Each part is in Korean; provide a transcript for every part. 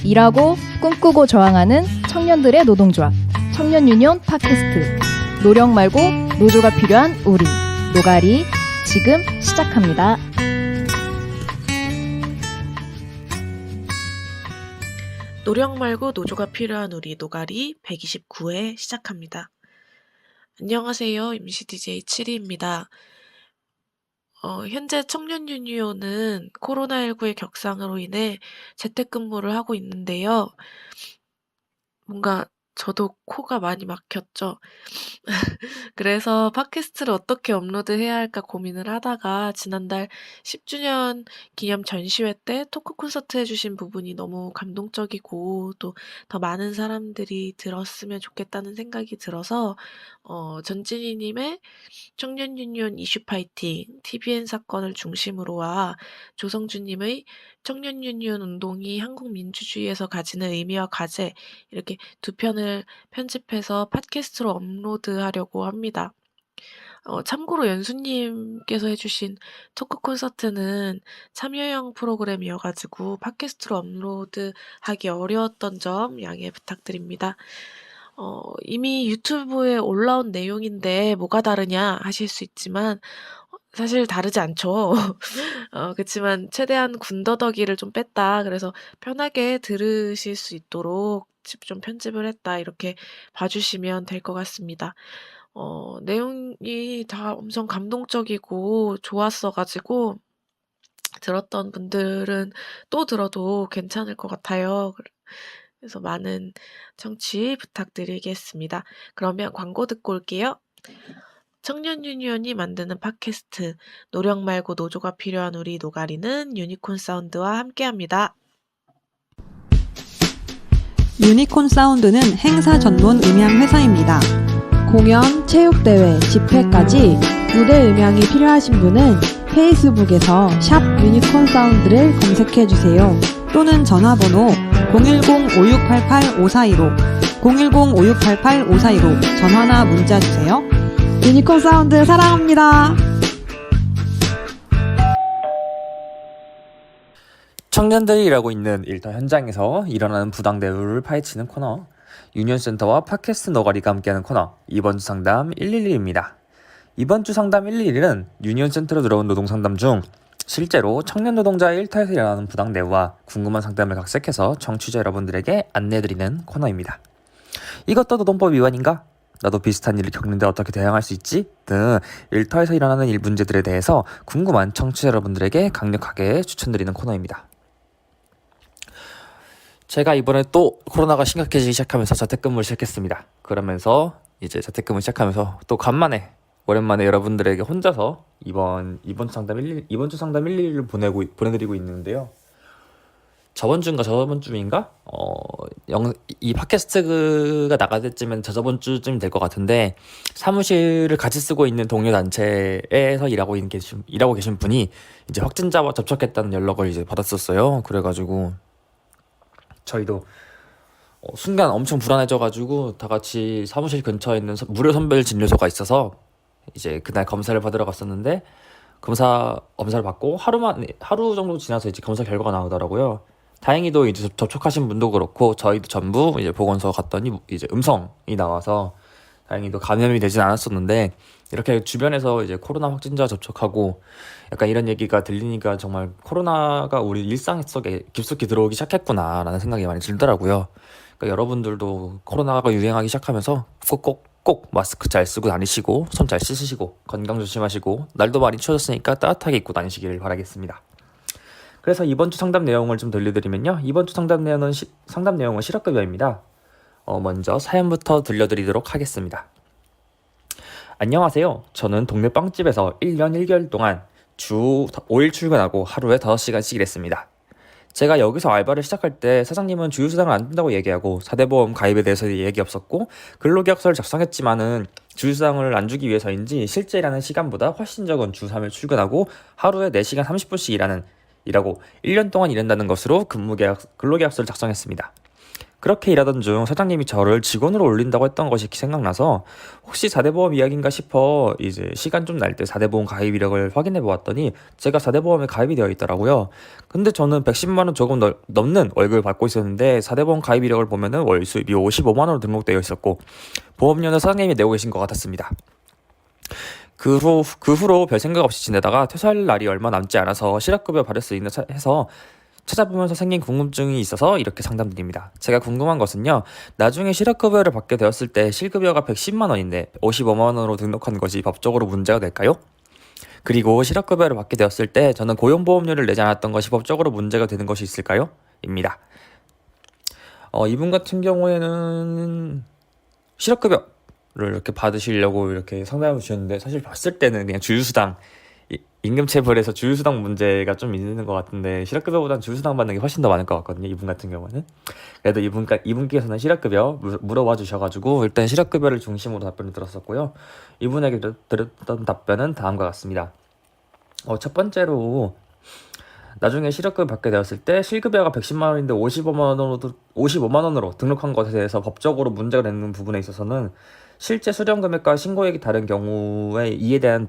일하고 꿈꾸고 저항하는 청년들의 노동조합 청년유니온 팟캐스트 노력 말고 노조가 필요한 우리 노가리 지금 시작합니다. 노력 말고 노조가 필요한 우리 노가리 129회 시작합니다. 안녕하세요. MC DJ 7이입니다. 현재 청년유니온은 코로나19의 격상으로 인해 재택근무를 하고 있는데요. 뭔가 저도 코가 많이 막혔죠. 그래서 팟캐스트를 어떻게 업로드해야 할까 고민을 하다가 지난달 10주년 기념 전시회 때 토크 콘서트 해주신 부분이 너무 감동적이고 또 더 많은 사람들이 들었으면 좋겠다는 생각이 들어서 전진희님의 청년유니온 이슈 파이팅, TVN 사건을 중심으로와 조성주님의 청년유니온 운동이 한국 민주주의에서 가지는 의미와 과제 이렇게 두 편을 편집해서 팟캐스트로 업로드하려고 합니다. 참고로 연수님께서 해주신 토크 콘서트는 참여형 프로그램이어가지고 팟캐스트로 업로드하기 어려웠던 점 양해 부탁드립니다. 이미 유튜브에 올라온 내용인데 뭐가 다르냐 하실 수 있지만 사실 다르지 않죠. 그치만 최대한 군더더기를 좀 뺐다. 그래서 편하게 들으실 수 있도록 좀 편집을 했다. 이렇게 봐주시면 될 것 같습니다. 내용이 다 엄청 감동적이고 좋았어가지고 들었던 분들은 또 들어도 괜찮을 것 같아요. 그래서 많은 청취 부탁드리겠습니다. 그러면 광고 듣고 올게요. 청년유니온이 만드는 팟캐스트 노력 말고 노조가 필요한 우리 노가리는 유니콘 사운드와 함께합니다. 유니콘 사운드는 행사 전문 음향 회사입니다. 공연, 체육대회, 집회까지 무대 음향이 필요하신 분은 페이스북에서 샵 유니콘 사운드를 검색해주세요. 또는 전화번호 010-5688-5415 010-5688-5415 전화나 문자 주세요. 유니콘 사운드 사랑합니다. 청년들이 일하고 있는 일터 현장에서 일어나는 부당 대우를 파헤치는 코너 유니온센터와 팟캐스트 노가리가 함께하는 코너 이번 주 상담 111입니다. 이번 주 상담 111은 유니온센터로 들어온 노동상담 중 실제로 청년 노동자의 일터에서 일어나는 부당 대우와 궁금한 상담을 각색해서 청취자 여러분들에게 안내해드리는 코너입니다. 이것도 노동법 위반인가? 나도 비슷한 일을 겪는데 어떻게 대응할 수 있지? 등 일터에서 일어나는 일 문제들에 대해서 궁금한 청취자 여러분들에게 강력하게 추천드리는 코너입니다. 제가 이번에 또 코로나가 심각해지기 시작하면서 재택근무를 시작했습니다. 그러면서 이제 재택근무 시작하면서 또 간만에 오랜만에 여러분들에게 혼자서 이번 주 상담 111을 보내드리고 있는데요. 저번 주인가? 이 팟캐스트가 나갈 때쯤엔 저번 주쯤이 될 것 같은데 사무실을 같이 쓰고 있는 동료 단체에서 일하고 계신 분이 이제 확진자와 접촉했다는 연락을 이제 받았었어요. 그래가지고 저희도 순간 엄청 불안해져가지고 다 같이 사무실 근처에 있는 무료 선별 진료소가 있어서 이제 그날 검사를 받으러 갔었는데 검사를 받고 하루 정도 지나서 이제 검사 결과가 나오더라고요. 다행히도 이제 접촉하신 분도 그렇고 저희도 전부 이제 보건소 갔더니 이제 음성이 나와서 다행히도 감염이 되진 않았었는데 이렇게 주변에서 이제 코로나 확진자 접촉하고 약간 이런 얘기가 들리니까 정말 코로나가 우리 일상 속에 깊숙이 들어오기 시작했구나라는 생각이 많이 들더라고요. 그러니까 여러분들도 코로나가 유행하기 시작하면서 꼭 마스크 잘 쓰고 다니시고 손 잘 씻으시고 건강 조심하시고 날도 많이 추워졌으니까 따뜻하게 입고 다니시길 바라겠습니다. 그래서 이번 주 상담 내용을 좀 들려드리면요. 이번 주 상담 내용은 실업급여입니다. 먼저 사연부터 들려드리도록 하겠습니다. 안녕하세요. 저는 동네 빵집에서 1년 1개월 동안 주 5일 출근하고 하루에 5시간씩 일했습니다. 제가 여기서 알바를 시작할 때 사장님은 주휴수당을 안 준다고 얘기하고 4대보험 가입에 대해서 얘기 없었고 근로계약서를 작성했지만은 주휴수당을 안 주기 위해서인지 실제 일하는 시간보다 훨씬 적은 주 3일 출근하고 하루에 4시간 30분씩 일하고 1년 동안 일한다는 것으로 근로계약서를 작성했습니다. 그렇게 일하던 중 사장님이 저를 직원으로 올린다고 했던 것이 생각나서 혹시 4대 보험 이야기인가 싶어 이제 시간 좀 날 때 4대 보험 가입 이력을 확인해 보았더니 제가 4대 보험에 가입이 되어 있더라고요. 근데 저는 110만 원 조금 넘는 월급을 받고 있었는데 4대 보험 가입 이력을 보면은 월 수입이 55만 원으로 등록되어 있었고 보험료는 사장님이 내고 계신 것 같았습니다. 그 후로 별 생각 없이 지내다가 퇴사할 날이 얼마 남지 않아서 실업급여 받을 수 있나 해서 찾아보면서 생긴 궁금증이 있어서 이렇게 상담드립니다. 제가 궁금한 것은요. 나중에 실업급여를 받게 되었을 때 실급여가 110만 원인데 55만 원으로 등록한 것이 법적으로 문제가 될까요? 그리고 실업급여를 받게 되었을 때 저는 고용보험료를 내지 않았던 것이 법적으로 문제가 되는 것이 있을까요? 입니다. 이분 같은 경우에는 실업급여를 이렇게 받으시려고 이렇게 상담을 주셨는데 사실 봤을 때는 그냥 주휴수당 임금체불에서 주휴수당 문제가 좀 있는 것 같은데 실업급여보다는 주휴수당 받는 게 훨씬 더 많을 것 같거든요. 이분 같은 경우는. 그래도 이분께서는 실업급여 물어봐 주셔가지고 일단 실업급여를 중심으로 답변을 들었었고요. 이분에게 드렸던 답변은 다음과 같습니다. 첫 번째로 나중에 실업급여 받게 되었을 때 실급여가 110만 원인데 55만 원으로 등록한 것에 대해서 법적으로 문제가 되는 부분에 있어서는 실제 수령 금액과 신고액이 다른 경우에 이에 대한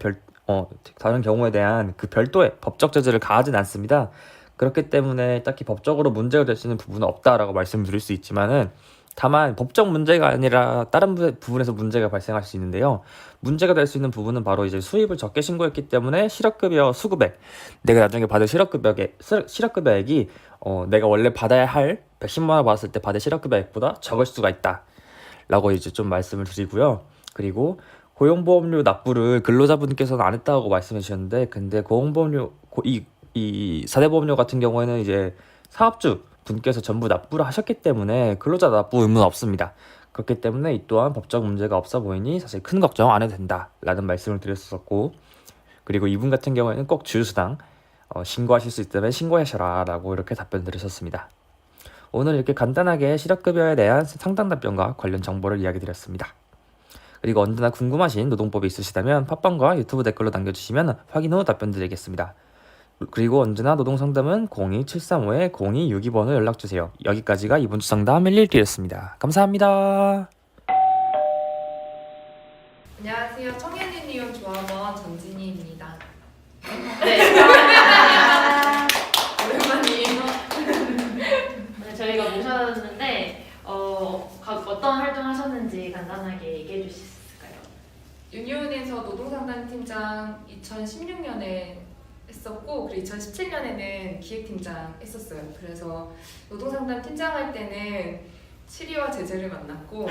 다른 경우에 대한 그 별도의 법적 제재를 가하진 않습니다. 그렇기 때문에 딱히 법적으로 문제가 될 수 있는 부분은 없다라고 말씀드릴 수 있지만은 다만 법적 문제가 아니라 다른 부분에서 문제가 발생할 수 있는데요. 문제가 될 수 있는 부분은 바로 이제 수입을 적게 신고했기 때문에 실업급여 수급액, 내가 나중에 받을 실업급여액이 내가 원래 받아야 할 110만 원 받았을 때 받을 실업급여액보다 적을 수가 있다. 라고 이제 좀 말씀을 드리고요. 그리고 고용보험료 납부를 근로자분께서는 안 했다고 말씀해 주셨는데, 근데 고용보험료, 이 4대 보험료 같은 경우에는 이제 사업주 분께서 전부 납부를 하셨기 때문에 근로자 납부 의무는 없습니다. 그렇기 때문에 이 또한 법적 문제가 없어 보이니 사실 큰 걱정 안 해도 된다라는 말씀을 드렸었고, 그리고 이분 같은 경우에는 꼭 주휴수당 신고하실 수 있다면 신고하셔라 라고 이렇게 답변 드렸었습니다. 오늘 이렇게 간단하게 실업급여에 대한 상담 답변과 관련 정보를 이야기 드렸습니다. 그리고 언제나 궁금하신 노동법이 있으시다면 팟빵과 유튜브 댓글로 남겨주시면 확인 후 답변 드리겠습니다. 그리고 언제나 노동상담은 02735-0262번으로 연락주세요. 여기까지가 이번 주 상담 111기였습니다. 감사합니다. 안녕하세요. 청년유니온 조합원 전진희입니다. 오랜만이에요. 네, 저희가 모셨는데 어떤 활동 하셨는지 간단하게 얘기해 주실 수 있을까요? 유니온에서 노동상담팀장 2016년에 했었고, 그리고 2017년에는 기획팀장 했었어요. 그래서 노동상담팀장 할 때는 7위와 제재를 만났고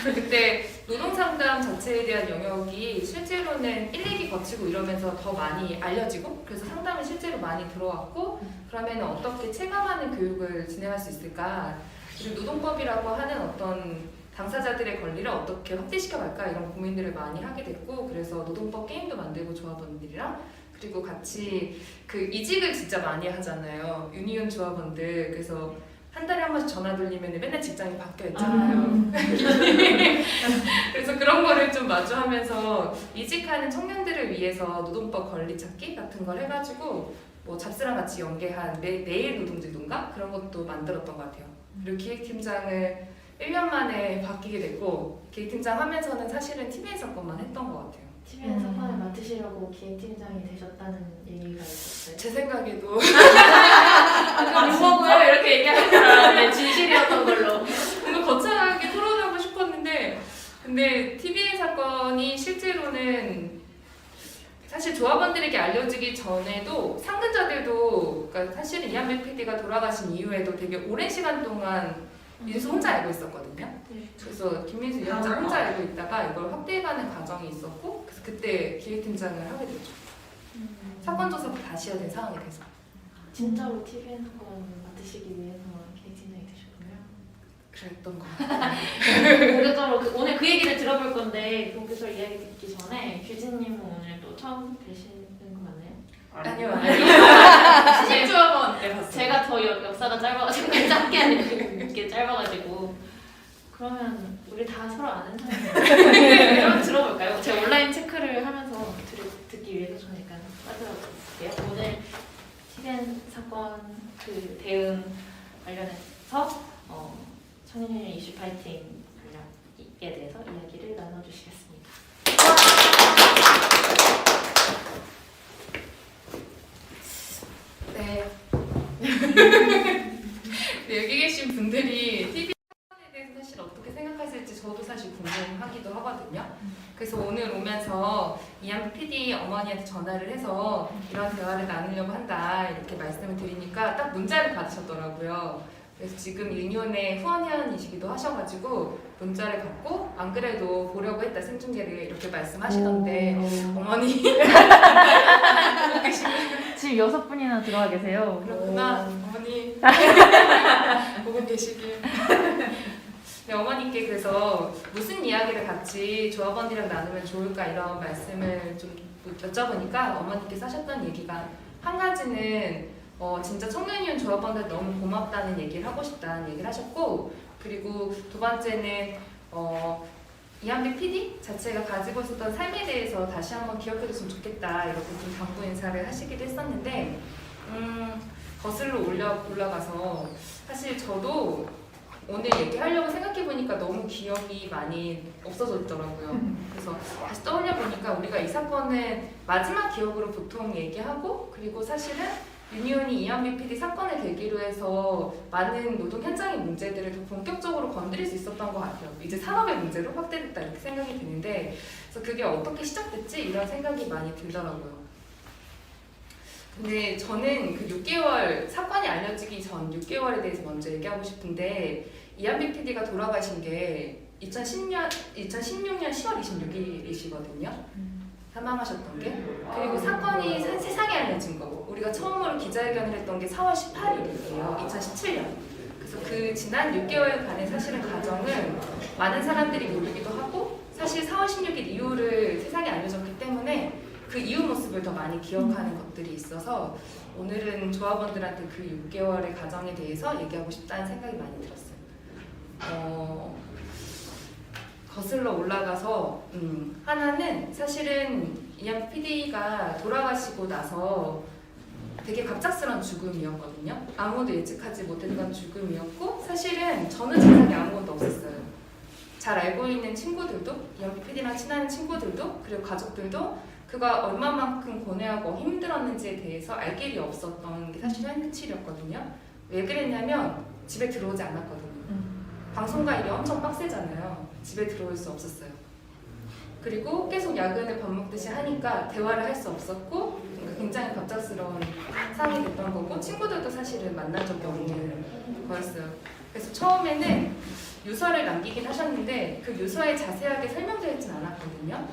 그때 노동상담 자체에 대한 영역이 실제로는 1, 2기 거치고 이러면서 더 많이 알려지고, 그래서 상담이 실제로 많이 들어왔고, 그러면 어떻게 체감하는 교육을 진행할 수 있을까, 그리고 노동법이라고 하는 어떤 당사자들의 권리를 어떻게 확대시켜갈까, 이런 고민들을 많이 하게 됐고, 그래서 노동법 게임도 만들고 조합원들이랑, 그리고 같이 그 이직을 진짜 많이 하잖아요, 유니온 조합원들. 그래서 한 달에 한 번씩 전화 돌리면 맨날 직장이 바뀌어 있잖아요. 그래서 그런 거를 좀 마주하면서 이직하는 청년들을 위해서 노동법 권리 찾기 같은 걸 해가지고 뭐 잡스랑 같이 연계한 내일 노동제도인가? 그런 것도 만들었던 것 같아요. 그리고 기획팀장을 1년 만에 바뀌게 됐고, 기획팀장 하면서는 사실은 TVN 사건만 했던 것 같아요. TVN 사건을 맡으시려고 기획팀장이 되셨다는 얘기가 있었어요. 제 생각에도 뭐고요? 이렇게 얘기하는 줄 알았는데 진실이었던 걸로. 뭔가 거창하게 토론하고 싶었는데, 근데 TVN 사건이 실제로는 사실 조합원들에게 알려지기 전에도 상근자들도, 그러니까 사실은 이한배 PD가 돌아가신 이후에도 되게 오랜 시간 동안 민수 혼자 알고 있었거든요. 그래서 김민수 위원장 혼자 알고 있다가 이걸 확대해가는 과정이 있었고, 그래서 그때 기획팀장을 하게 됐죠. 사건 조사도 다시 해야 된 상황이 돼서. 진짜로 TVN 사건 맡으시기 위해서 기획팀장이 되셨군요. 그랬던 것 같아요. 본격적으로 오늘 그 얘기를 들어볼 건데, 본격적으로 이야기 듣기 전에 규진님은 오늘 또 처음 뵈시는 거 맞나요? 아니요. 신입조합원 때 봤어요. 제가 더 역사가 짧아가지고 짧게 아니고 이게 짧아가지고. 그러면 우리 다 서로 아는 사람이에요. 그럼 들어볼까요? 제가 온라인 체크를 하면서 듣기 위해서 저는 약간 빠져볼게요. 오늘 TVN 사건 그 대응 관련해서 청년 이슈 파이팅 전략에 대해서 이야기를 나눠주시겠습니다. 네. 네, 여기 계신 분들이 TV 에 대해서 사실 어떻게 생각하실지 저도 사실 궁금하기도 하거든요. 그래서 오늘 오면서 이한비 PD 어머니한테 전화를 해서 이런 대화를 나누려고 한다 이렇게 말씀을 드리니까 딱 문자를 받으셨더라고요. 그래서 지금 유니온의 후원회원이시기도 하셔가지고 문자를 받고 안 그래도 보려고 했다 생중계를 이렇게 말씀하시던데 어머니 보고 계시면 지금 6분이나 들어와 계세요. 그렇구나 어머니 보고 계시길. 네, 어머니께 그래서 무슨 이야기를 같이 조합원들이랑 나누면 좋을까 이런 말씀을 좀 여쭤보니까 어머니께서 하셨던 얘기가 한 가지는 진짜 청년위원 조합원들 너무 고맙다는 얘기를 하고 싶다는 얘기를 하셨고, 그리고 두 번째는 이한비 PD 자체가 가지고 있었던 삶에 대해서 다시 한번 기억해줬으면 좋겠다 이렇게 좀 당부 인사를 하시기도 했었는데 거슬러 올라가서 사실 저도 오늘 얘기하려고 생각해보니까 너무 기억이 많이 없어졌더라고요. 그래서 다시 떠올려보니까 우리가 이 사건은 마지막 기억으로 보통 얘기하고, 그리고 사실은 유니온이 이한비 PD 사건을 계기로 해서 많은 노동 현장의 문제들을 더 본격적으로 건드릴 수 있었던 것 같아요. 이제 산업의 문제로 확대됐다 이렇게 생각이 드는데, 그래서 그게 어떻게 시작됐지? 이런 생각이 많이 들더라고요. 근데 저는 그 6개월, 사건이 알려지기 전 6개월에 대해서 먼저 얘기하고 싶은데, 이한비 PD가 돌아가신 게 2016년 10월 26일이시거든요. 사망하셨던 게. 그리고 사건이 세상에 알려진 거고, 우리가 처음으로 기자회견을 했던 게 4월 18일이에요. 2017년. 그래서 그 지난 6개월간의 사실은 과정은 많은 사람들이 모르기도 하고, 사실 4월 16일 이후를 세상에 알려졌기 때문에 그 이후 모습을 더 많이 기억하는 것들이 있어서 오늘은 조합원들한테 그 6개월의 과정에 대해서 얘기하고 싶다는 생각이 많이 들었어요. 거슬러 올라가서 하나는 사실은 이한비 PD가 돌아가시고 나서 되게 갑작스러운 죽음이었거든요. 아무도 예측하지 못했던 죽음이었고, 사실은 저는 세상에 아무것도 없었어요. 잘 알고 있는 친구들도, 이한비 PD랑 친한 친구들도, 그리고 가족들도 그가 얼마만큼 고뇌하고 힘들었는지에 대해서 알 길이 없었던 게 사실 현실이었거든요. 왜 그랬냐면 집에 들어오지 않았거든요. 방송과 일이 엄청 빡세잖아요. 집에 들어올 수 없었어요. 그리고 계속 야근을 밥 먹듯이 하니까 대화를 할 수 없었고, 그러니까 굉장히 갑작스러운 상황이 됐던 거고, 친구들도 사실은 만난 적이 없는 거였어요. 그래서 처음에는 유서를 남기긴 하셨는데 그 유서에 자세하게 설명되어 있진 않았거든요.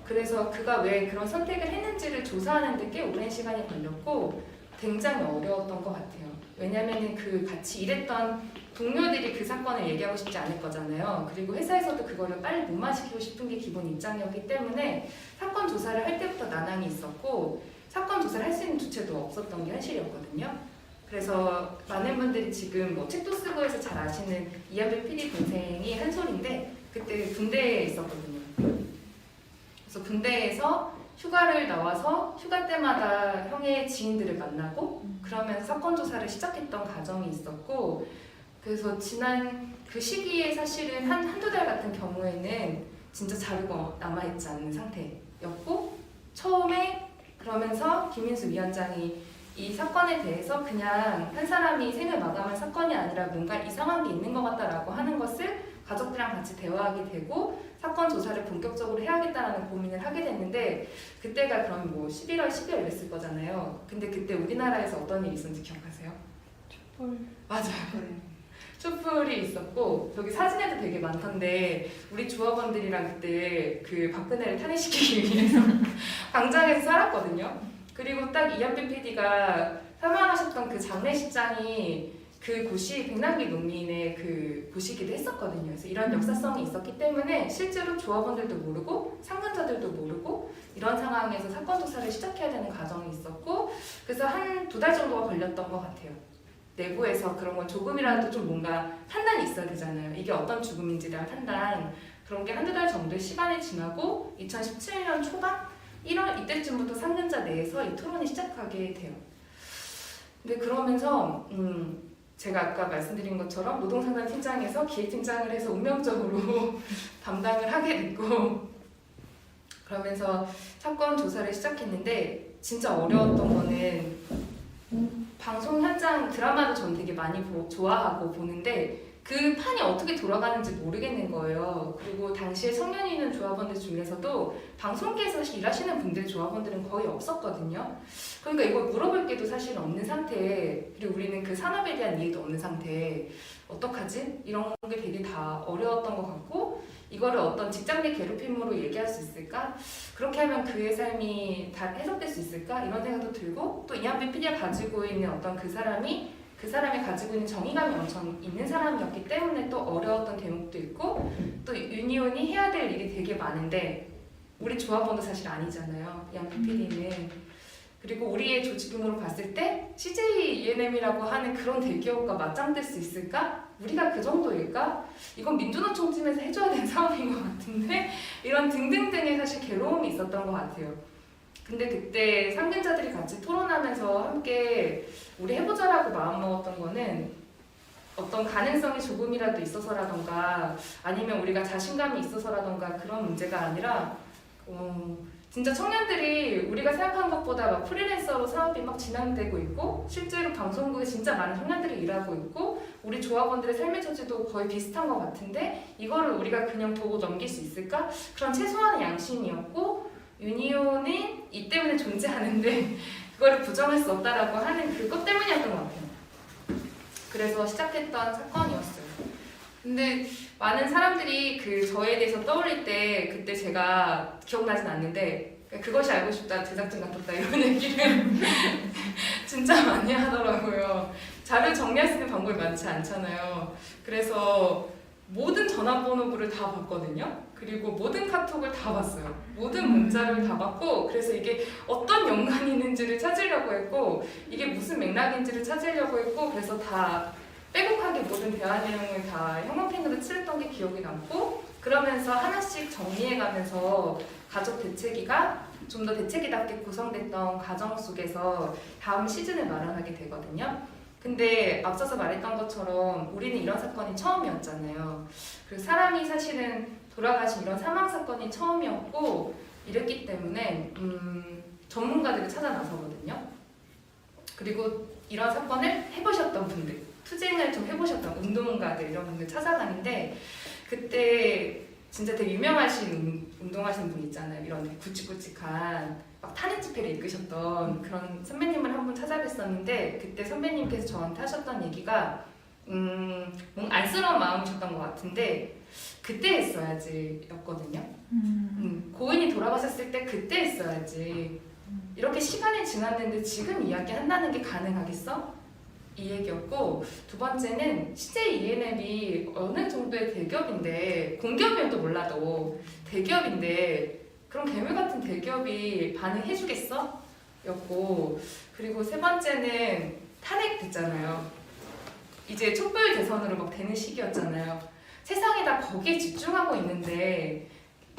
그래서 그가 왜 그런 선택을 했는지를 조사하는 데 꽤 오랜 시간이 걸렸고 굉장히 어려웠던 것 같아요. 왜냐면은 그 같이 일했던 동료들이 그 사건을 얘기하고 싶지 않을 거잖아요. 그리고 회사에서도 그거를 빨리 무마시키고 싶은 게 기본 입장이었기 때문에 사건 조사를 할 때부터 난항이 있었고, 사건 조사를 할 수 있는 주체도 없었던 게 현실이었거든요. 그래서 많은 분들이 지금 뭐 책도 쓰고 해서 잘 아시는 이한비 PD 동생이 한솔인데, 그때 군대에 있었거든요. 그래서 군대에서 휴가를 나와서 휴가 때마다 형의 지인들을 만나고 그러면서 사건 조사를 시작했던 과정이 있었고, 그래서 지난 그 시기에 사실은 한두 달 같은 경우에는 진짜 자료가 남아있지 않는 상태였고, 처음에 그러면서 김인수 위원장이 이 사건에 대해서 그냥 한 사람이 생을 마감한 사건이 아니라 뭔가 이상한 게 있는 것 같다라고 하는 것을 가족들이랑 같이 대화하게 되고 사건 조사를 본격적으로 해야겠다라는 고민을 하게 됐는데, 그때가 그럼 뭐 11월, 12월 이랬을 거잖아요. 근데 그때 우리나라에서 어떤 일이 있었는지 기억하세요? 촛불. 맞아요. 촛불이 있었고, 저기 사진에도 되게 많던데 우리 조합원들이랑 그때 그 박근혜를 탄핵시키기 위해서 광장에서 살았거든요. 그리고 딱 이한비 PD가 사망하셨던 그 장례식장이 그 곳이 백남기 농민의 그 곳이기도 했었거든요. 그래서 이런 역사성이 있었기 때문에 실제로 조합원들도 모르고 상근자들도 모르고 이런 상황에서 사건 조사를 시작해야 되는 과정이 있었고, 그래서 한 2달 정도가 걸렸던 것 같아요. 내부에서 그런 건 조금이라도 좀 뭔가 판단이 있어야 되잖아요. 이게 어떤 죽음인지에 대한 판단, 그런 게 1-2달 정도의 시간이 지나고 2017년 초반? 1월 이때쯤부터 상근자 내에서 이 토론이 시작하게 돼요. 근데 그러면서 제가 아까 말씀드린 것처럼 노동상담 팀장에서 기획팀장을 해서 운명적으로 담당을 하게 됐고, 그러면서 사건 조사를 시작했는데 진짜 어려웠던 거는 방송 현장 드라마도 전 되게 많이 좋아하고 보는데 그 판이 어떻게 돌아가는지 모르겠는 거예요. 그리고 당시에 청년인은 조합원들 중에서도 방송계에서 일하시는 분들 조합원들은 거의 없었거든요. 그러니까 이걸 물어볼 게도 사실 없는 상태에, 그리고 우리는 그 산업에 대한 이해도 없는 상태에 어떡하지? 이런 게 되게 다 어려웠던 것 같고, 이거를 어떤 직장 내 괴롭힘으로 얘기할 수 있을까? 그렇게 하면 그의 삶이 다 해석될 수 있을까? 이런 생각도 들고, 또 이한빈 PD가 가지고 있는 어떤 그 사람이 가지고 있는 정의감이 엄청 있는 사람이었기 때문에 또 어려웠던 대목도 있고, 또 유니온이 해야 될 일이 되게 많은데 우리 조합원도 사실 아니잖아요, 이한빈 PD는. 그리고 우리의 조직 규모로 봤을 때 CJ ENM이라고 하는 그런 대기업과 맞짱될 수 있을까? 우리가 그 정도일까? 이건 민주노총팀에서 해줘야 되는 사업인 것 같은데, 이런 등등등의 사실 괴로움이 있었던 것 같아요. 근데 그때 상근자들이 같이 토론하면서 함께 우리 해보자라고 마음먹었던 거는 어떤 가능성이 조금이라도 있어서라던가 아니면 우리가 자신감이 있어서라던가 그런 문제가 아니라 진짜 청년들이 우리가 생각한 것보다 막 프리랜서로 사업이 막 진행되고 있고, 실제로 방송국에 진짜 많은 청년들이 일하고 있고, 우리 조합원들의 삶의 처지도 거의 비슷한 것 같은데 이거를 우리가 그냥 보고 넘길 수 있을까? 그런 최소한의 양심이었고, 유니온은 이 때문에 존재하는데 그거를 부정할 수 없다라고 하는 그것 때문이었던 것 같아요. 그래서 시작했던 사건이었어요. 근데 많은 사람들이 그 저에 대해서 떠올릴 때 그때 제가 기억나진 않는데 그것이 알고 싶다, 제작진 같았다 이런 얘기를 진짜 많이 하더라고요. 자료 정리할 수 있는 방법이 많지 않잖아요. 그래서 모든 전화번호부를 다 봤거든요. 그리고 모든 카톡을 다 봤어요. 모든 문자를 다 봤고, 그래서 이게 어떤 연관이 있는지를 찾으려고 했고, 이게 무슨 맥락인지를 찾으려고 했고, 그래서 다 빼곡하게 모든 대화 내용을 다 형광펜으로 칠했던 게 기억이 남고, 그러면서 하나씩 정리해가면서 가족 대책위가 좀 더 대책위답게 구성됐던 과정 속에서 다음 시즌을 마련하게 되거든요. 근데 앞서서 말했던 것처럼 우리는 이런 사건이 처음이었잖아요. 그리고 사람이 사실은 돌아가신 이런 사망 사건이 처음이었고, 이랬기 때문에 전문가들을 찾아 나서거든요. 그리고 이런 사건을 해보셨던 분들, 투쟁을 좀 해보셨던 운동가들 이런 분들 찾아가는데, 그때 진짜 되게 유명하신 운동하시는 분 있잖아요. 이런 되게 굵직굵직한 막 탄핵 집회를 이끄셨던 그런 선배님을 한 분 찾아뵀었는데, 그때 선배님께서 저한테 하셨던 얘기가 뭔가 안쓰러운 마음이셨던 것 같은데, 그때 했어야지 였거든요. 고인이 돌아가셨을 때 그때 했어야지. 이렇게 시간이 지났는데 지금 이야기한다는 게 가능하겠어? 이 얘기였고, 두 번째는 CJ ENM이 어느 정도의 대기업인데, 공기업이면 또 몰라도 대기업인데 그런 괴물 같은 대기업이 반응해주겠어? 였고, 그리고 세 번째는 탄핵됐잖아요. 이제 촛불 대선으로 막 되는 시기였잖아요. 세상이 다 거기에 집중하고 있는데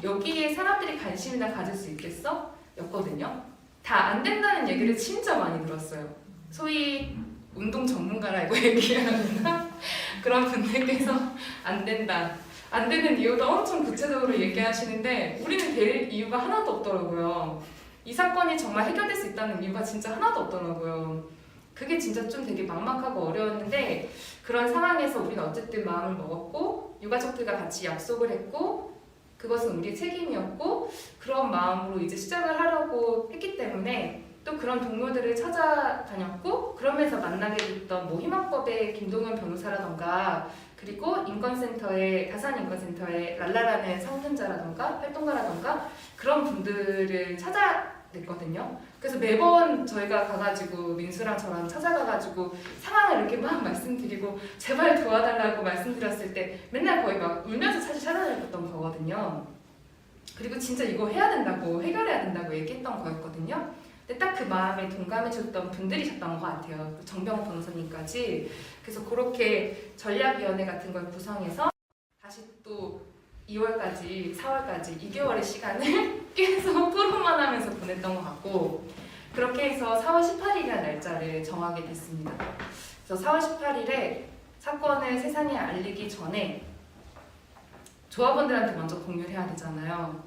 여기에 사람들이 관심이나 가질 수 있겠어? 였거든요. 다 안 된다는 얘기를 진짜 많이 들었어요. 소위 운동 전문가라고 얘기하는 그런 분들께서 안 된다. 안 되는 이유도 엄청 구체적으로 얘기하시는데 우리는 될 이유가 하나도 없더라고요. 이 사건이 정말 해결될 수 있다는 이유가 진짜 하나도 없더라고요. 그게 진짜 좀 되게 막막하고 어려웠는데, 그런 상황에서 우리는 어쨌든 마음을 먹었고, 유가족들과 같이 약속을 했고, 그것은 우리의 책임이었고, 그런 마음으로 이제 시작을 하려고 했기 때문에 또 그런 동료들을 찾아다녔고, 그러면서 만나게 됐던 뭐 희망법의 김동현 변호사라던가, 그리고 인권센터의 다산인권센터의 랄라라는 상근자라던가 활동가라던가 그런 분들을 찾아냈거든요. 그래서 매번 저희가 가가지고 민수랑 저랑 찾아가가지고 상황을 이렇게 막 말씀드리고 제발 도와달라고 말씀드렸을 때 맨날 거의 막 울면서 사실 찾아다녔던 거거든요. 그리고 진짜 이거 해야 된다고, 해결해야 된다고 얘기했던 거였거든요. 근데 딱 그 마음에 동감해줬던 분들이셨던 것 같아요. 정병호 변호사님까지. 그래서 그렇게 전략위원회 같은 걸 구성해서 다시 또 2월까지, 4월까지 2개월의 시간을 계속 토론만 하면서 보냈던 것 같고, 그렇게 해서 4월 18일이라는 날짜를 정하게 됐습니다. 그래서 4월 18일에 사건을 세상에 알리기 전에 조합원들한테 먼저 공유를 해야 되잖아요.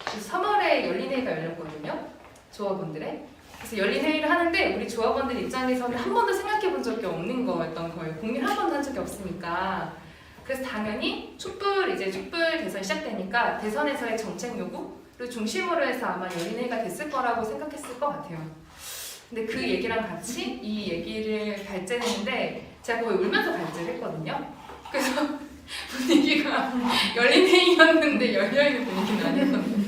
그래서 3월에 열린회의가 열렸거든요. 조합원들의. 그래서 열린회의를 하는데 우리 조합원들 입장에서는 한 번도 생각해 본 적이 없는 거였던 거예요. 공유를 한 번도 한 적이 없으니까. 그래서 당연히 촛불 대선이 시작되니까 대선에서의 정책 요구를 중심으로 해서 아마 열린회의가 됐을 거라고 생각했을 것 같아요. 근데 그 얘기랑 같이 이 얘기를 발제했는데 제가 거의 울면서 발제를 했거든요. 그래서 분위기가 열린회의였는데 열려있는 분위기는 아니었거든요.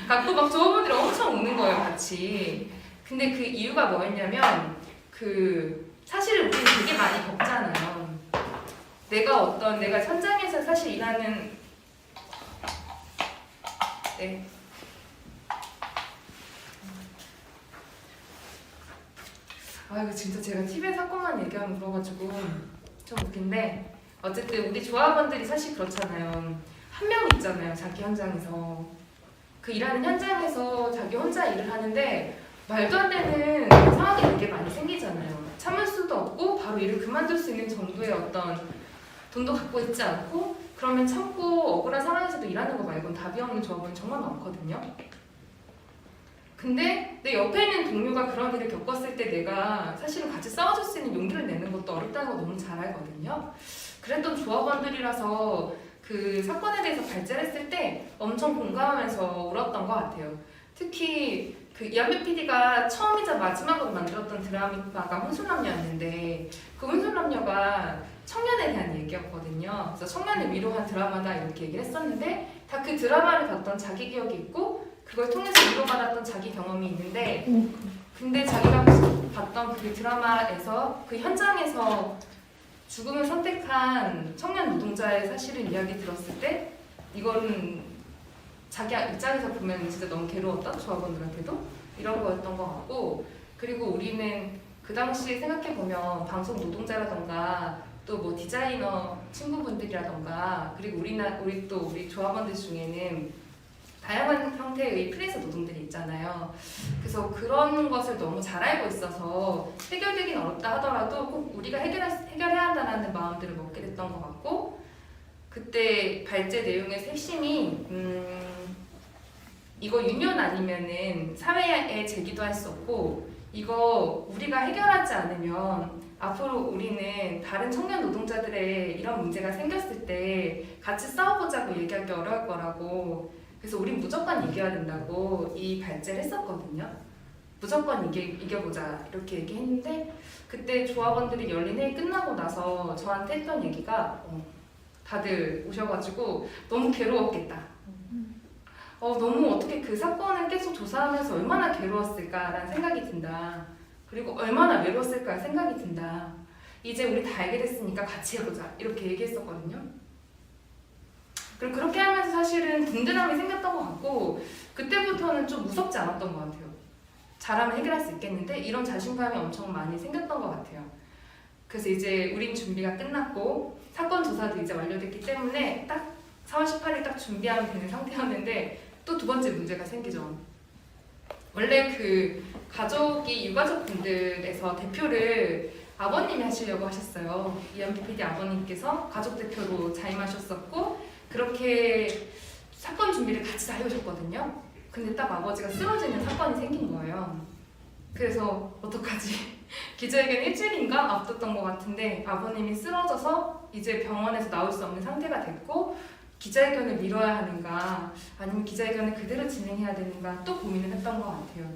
갖고 막 조합원들이 엄청 우는 거예요, 같이. 근데 그 이유가 뭐였냐면 사실 우리는 되게 많이 겪잖아요. 내가 현장에서 사실 일하는 이거 진짜 제가 TV에 사건만 얘기하면 그래가지고 좀 웃긴데 어쨌든 우리 조합원들이 사실 그렇잖아요. 한 명 있잖아요, 자기 현장에서. 그 일하는 현장에서 자기 혼자 일을 하는데 말도 안 되는 상황이 되게 많이 생기잖아요. 참을 수도 없고 바로 일을 그만둘 수 있는 정도의 어떤 돈도 갖고 있지 않고 그러면 참고 억울한 상황에서도 일하는 거 말고는 답이 없는 조합원이 정말 많거든요. 근데 내 옆에 있는 동료가 그런 일을 겪었을 때 내가 사실은 같이 싸워줄 수 있는 용기를 내는 것도 어렵다는 거 너무 잘 알거든요. 그랬던 조합원들이라서 그 사건에 대해서 발제를 했을 때 엄청 공감하면서 울었던 것 같아요. 특히 이한배 PD가 처음이자 마지막으로 만들었던 드라마가 혼술남녀였는데 그 혼술남녀가 청년에 대한 얘기였거든요. 그래서 청년을 위로한 드라마다 이렇게 얘기를 했었는데 다 그 드라마를 봤던 자기 기억이 있고 그걸 통해서 위로받았던 자기 경험이 있는데 근데 자기가 봤던 그 드라마에서 그 현장에서 죽음을 선택한 청년 노동자의 사실은 이야기 들었을 때 이거는 자기 입장에서 보면 진짜 너무 괴로웠다, 조합원들한테도 이런 거였던 것 같고 그리고 우리는 그 당시에 생각해보면 방송 노동자라던가 또 뭐 디자이너 친구분들이라던가 그리고 우리 조합원들 중에는 다양한 형태의 프리랜서 노동들이 있잖아요. 그래서 그런 것을 너무 잘 알고 있어서 해결되긴 어렵다 하더라도 꼭 우리가 해결해야 한다는 마음들을 먹게 됐던 것 같고 그때 발제 내용의 핵심이 이거 유년 아니면은 사회에 제기도 할 수 없고 이거 우리가 해결하지 않으면 앞으로 우리는 다른 청년 노동자들의 이런 문제가 생겼을 때 같이 싸워보자고 얘기하기 어려울 거라고 그래서 우린 무조건 이겨야 된다고 이 발제를 했었거든요. 무조건 이겨보자 이렇게 얘기했는데 그때 조합원들이 열린회의 끝나고 나서 저한테 했던 얘기가 다들 오셔가지고 너무 괴로웠겠다. 너무 어떻게 그 사건을 계속 조사하면서 얼마나 괴로웠을까라는 생각이 든다. 그리고 얼마나 외로웠을까 생각이 든다. 이제 우리 다 알게 됐으니까 같이 해보자 이렇게 얘기했었거든요. 그리고 그렇게 하면서 사실은 든든함이 생겼던 것 같고 그때부터는 좀 무섭지 않았던 것 같아요. 잘하면 해결할 수 있겠는데 이런 자신감이 엄청 많이 생겼던 것 같아요. 그래서 이제 우린 준비가 끝났고 사건 조사도 이제 완료됐기 때문에 딱 4월 18일 딱 준비하면 되는 상태였는데 또 두 번째 문제가 생기죠. 원래 그 가족이 유가족 분들에서 대표를 아버님이 하시려고 하셨어요. 이한배 PD 아버님께서 가족 대표로 자임하셨었고 그렇게 사건 준비를 같이 다 해오셨거든요. 근데 딱 아버지가 쓰러지는 사건이 생긴 거예요. 그래서 어떡하지? 기자회견 일주일인가 앞뒀던 것 같은데 아버님이 쓰러져서 이제 병원에서 나올 수 없는 상태가 됐고 기자회견을 미뤄야 하는가 아니면 기자회견을 그대로 진행해야 되는가 또 고민을 했던 것 같아요.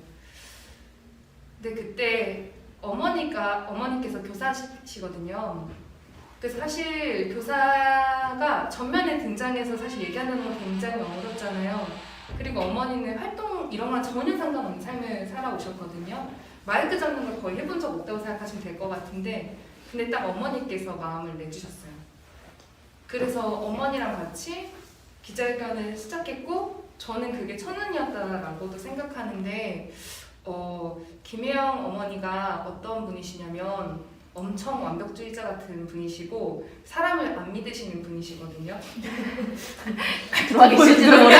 근데 그때 어머니께서 교사시거든요. 그래서 사실 교사가 전면에 등장해서 사실 얘기하는 건 굉장히 어렵잖아요. 그리고 어머니는 활동 이런 거랑 전혀 상관없는 삶을 살아오셨거든요. 마이크 잡는 걸 거의 해본 적 없다고 생각하시면 될 것 같은데 근데 딱 어머니께서 마음을 내주셨어요. 그래서 어머니랑 같이 기자회견을 시작했고 저는 그게 천운이었다라고도 생각하는데 김혜영 어머니가 어떤 분이시냐면 엄청 완벽주의자 같은 분이시고 사람을 안 믿으시는 분이시거든요. 들어와 계실지도 몰라.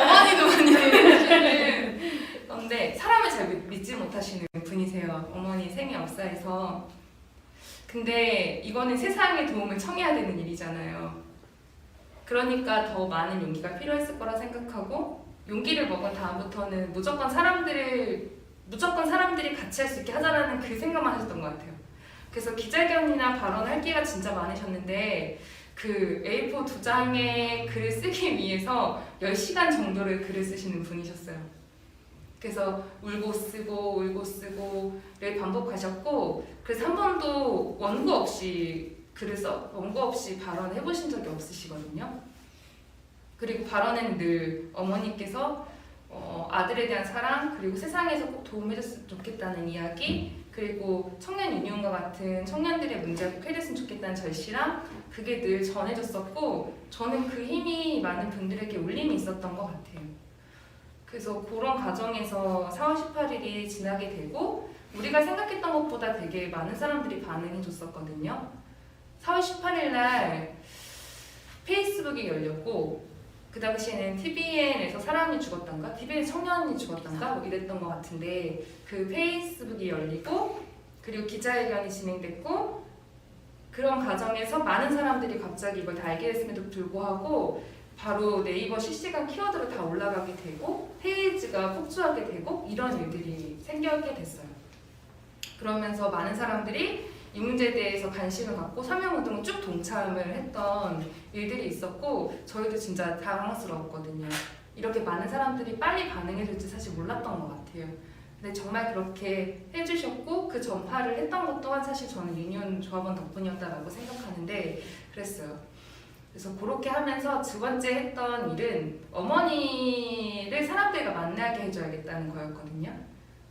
어머니도 많이 믿으시는 건데 사람을 잘 믿지 못하시는 분이세요. 있어요. 어머니 생애역사에서. 근데 이거는 세상의 도움을 청해야 되는 일이잖아요. 그러니까 더 많은 용기가 필요했을 거라 생각하고, 용기를 먹은 다음부터는 무조건 사람들이 같이 할 수 있게 하자라는 그 생각만 하셨던 것 같아요. 그래서 기자회견이나 발언할 기회가 진짜 많으셨는데 그 A4 2장의 글을 쓰기 위해서 10시간 정도를 글을 쓰시는 분이셨어요. 그래서 울고 쓰고를 반복하셨고, 그래서 한 번도 원고 없이 발언해 보신 적이 없으시거든요. 그리고 발언에는 늘 어머니께서 아들에 대한 사랑, 그리고 세상에서 꼭 도움해줬으면 좋겠다는 이야기, 그리고 청년 유니온과 같은 청년들의 문제가 꼭 해결됐으면 좋겠다는 절실함, 그게 늘 전해졌었고, 저는 그 힘이 많은 분들에게 울림이 있었던 것 같아요. 그래서 그런 과정에서 4월 18일이 지나게 되고, 우리가 생각했던 것보다 되게 많은 사람들이 반응해줬었거든요. 4월 18일 날 페이스북이 열렸고, 그 당시에는 TVN에서 사람이 죽었던가? TVN 청년이 죽었던가? 뭐 이랬던 것 같은데, 그 페이스북이 열리고, 그리고 기자회견이 진행됐고, 그런 과정에서 많은 사람들이 갑자기 이걸 다 알게 됐음에도 불구하고 바로 네이버 실시간 키워드로 다 올라가게 되고, 페이지가 폭주하게 되고, 이런 일들이 생기게 됐어요. 그러면서 많은 사람들이 이 문제에 대해서 관심을 갖고 서명운동을 쭉 동참을 했던 일들이 있었고, 저희도 진짜 당황스러웠거든요. 이렇게 많은 사람들이 빨리 반응해줄지 사실 몰랐던 것 같아요. 근데 정말 그렇게 해주셨고, 그 전파를 했던 것 또한 사실 저는 유니온 조합원 덕분이었다라고 생각하는데, 그랬어요. 그래서 그렇게 하면서 두 번째 했던 일은 어머니를 사람들과 만나게 해줘야겠다는 거였거든요.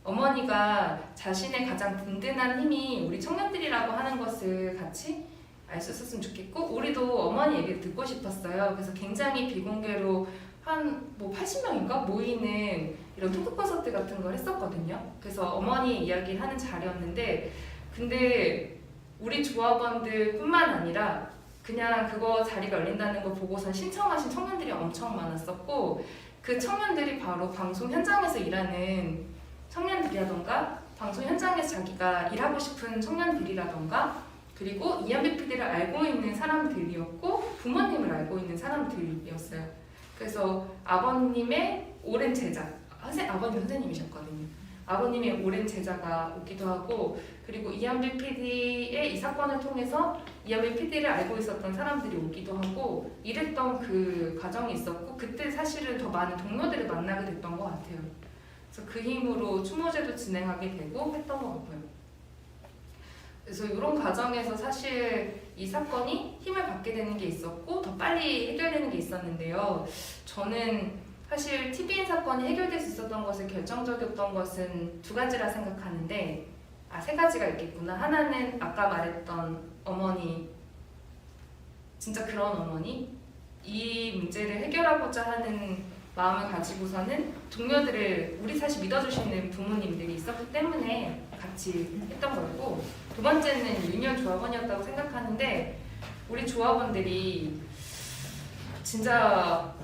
어머니가 자신의 가장 든든한 힘이 우리 청년들이라고 하는 것을 같이 알 수 있었으면 좋겠고, 우리도 어머니 얘기를 듣고 싶었어요. 그래서 굉장히 비공개로 한 80명인가 모이는 이런 토크 콘서트 같은 걸 했었거든요. 그래서 어머니 이야기를 하는 자리였는데, 근데 우리 조합원들 뿐만 아니라 그냥 그거 자리가 열린다는 걸 보고선 신청하신 청년들이 엄청 많았었고, 그 청년들이 바로 방송 현장에서 일하는 청년들이라던가, 방송 현장에서 자기가 일하고 싶은 청년들이라던가, 그리고 이한비 PD를 알고 있는 사람들이었고, 부모님을 알고 있는 사람들이었어요. 그래서 아버님의 오랜 제자, 아버님 선생님이셨거든요. 아버님의 오랜 제자가 오기도 하고, 그리고 이한비 PD의 이 사건을 통해서 이한비 PD를 알고 있었던 사람들이 오기도 하고, 이랬던 그 과정이 있었고, 그때 사실은 더 많은 동료들을 만나게 됐던 것 같아요. 그래서 그 힘으로 추모제도 진행하게 되고 했던 것 같고요. 그래서 이런 과정에서 사실 이 사건이 힘을 받게 되는 게 있었고, 더 빨리 해결되는 게 있었는데요. 저는 사실 TVN 사건이 해결될 수 있었던 것을 결정적이었던 것은 두 가지라 생각하는데, 세 가지가 있겠구나. 하나는 아까 말했던 어머니, 진짜 그런 어머니, 이 문제를 해결하고자 하는 마음을 가지고서는 동료들을, 우리 사실 믿어주시는 부모님들이 있었기 때문에 같이 했던 거고, 두 번째는 유니온 조합원이었다고 생각하는데, 우리 조합원들이 진짜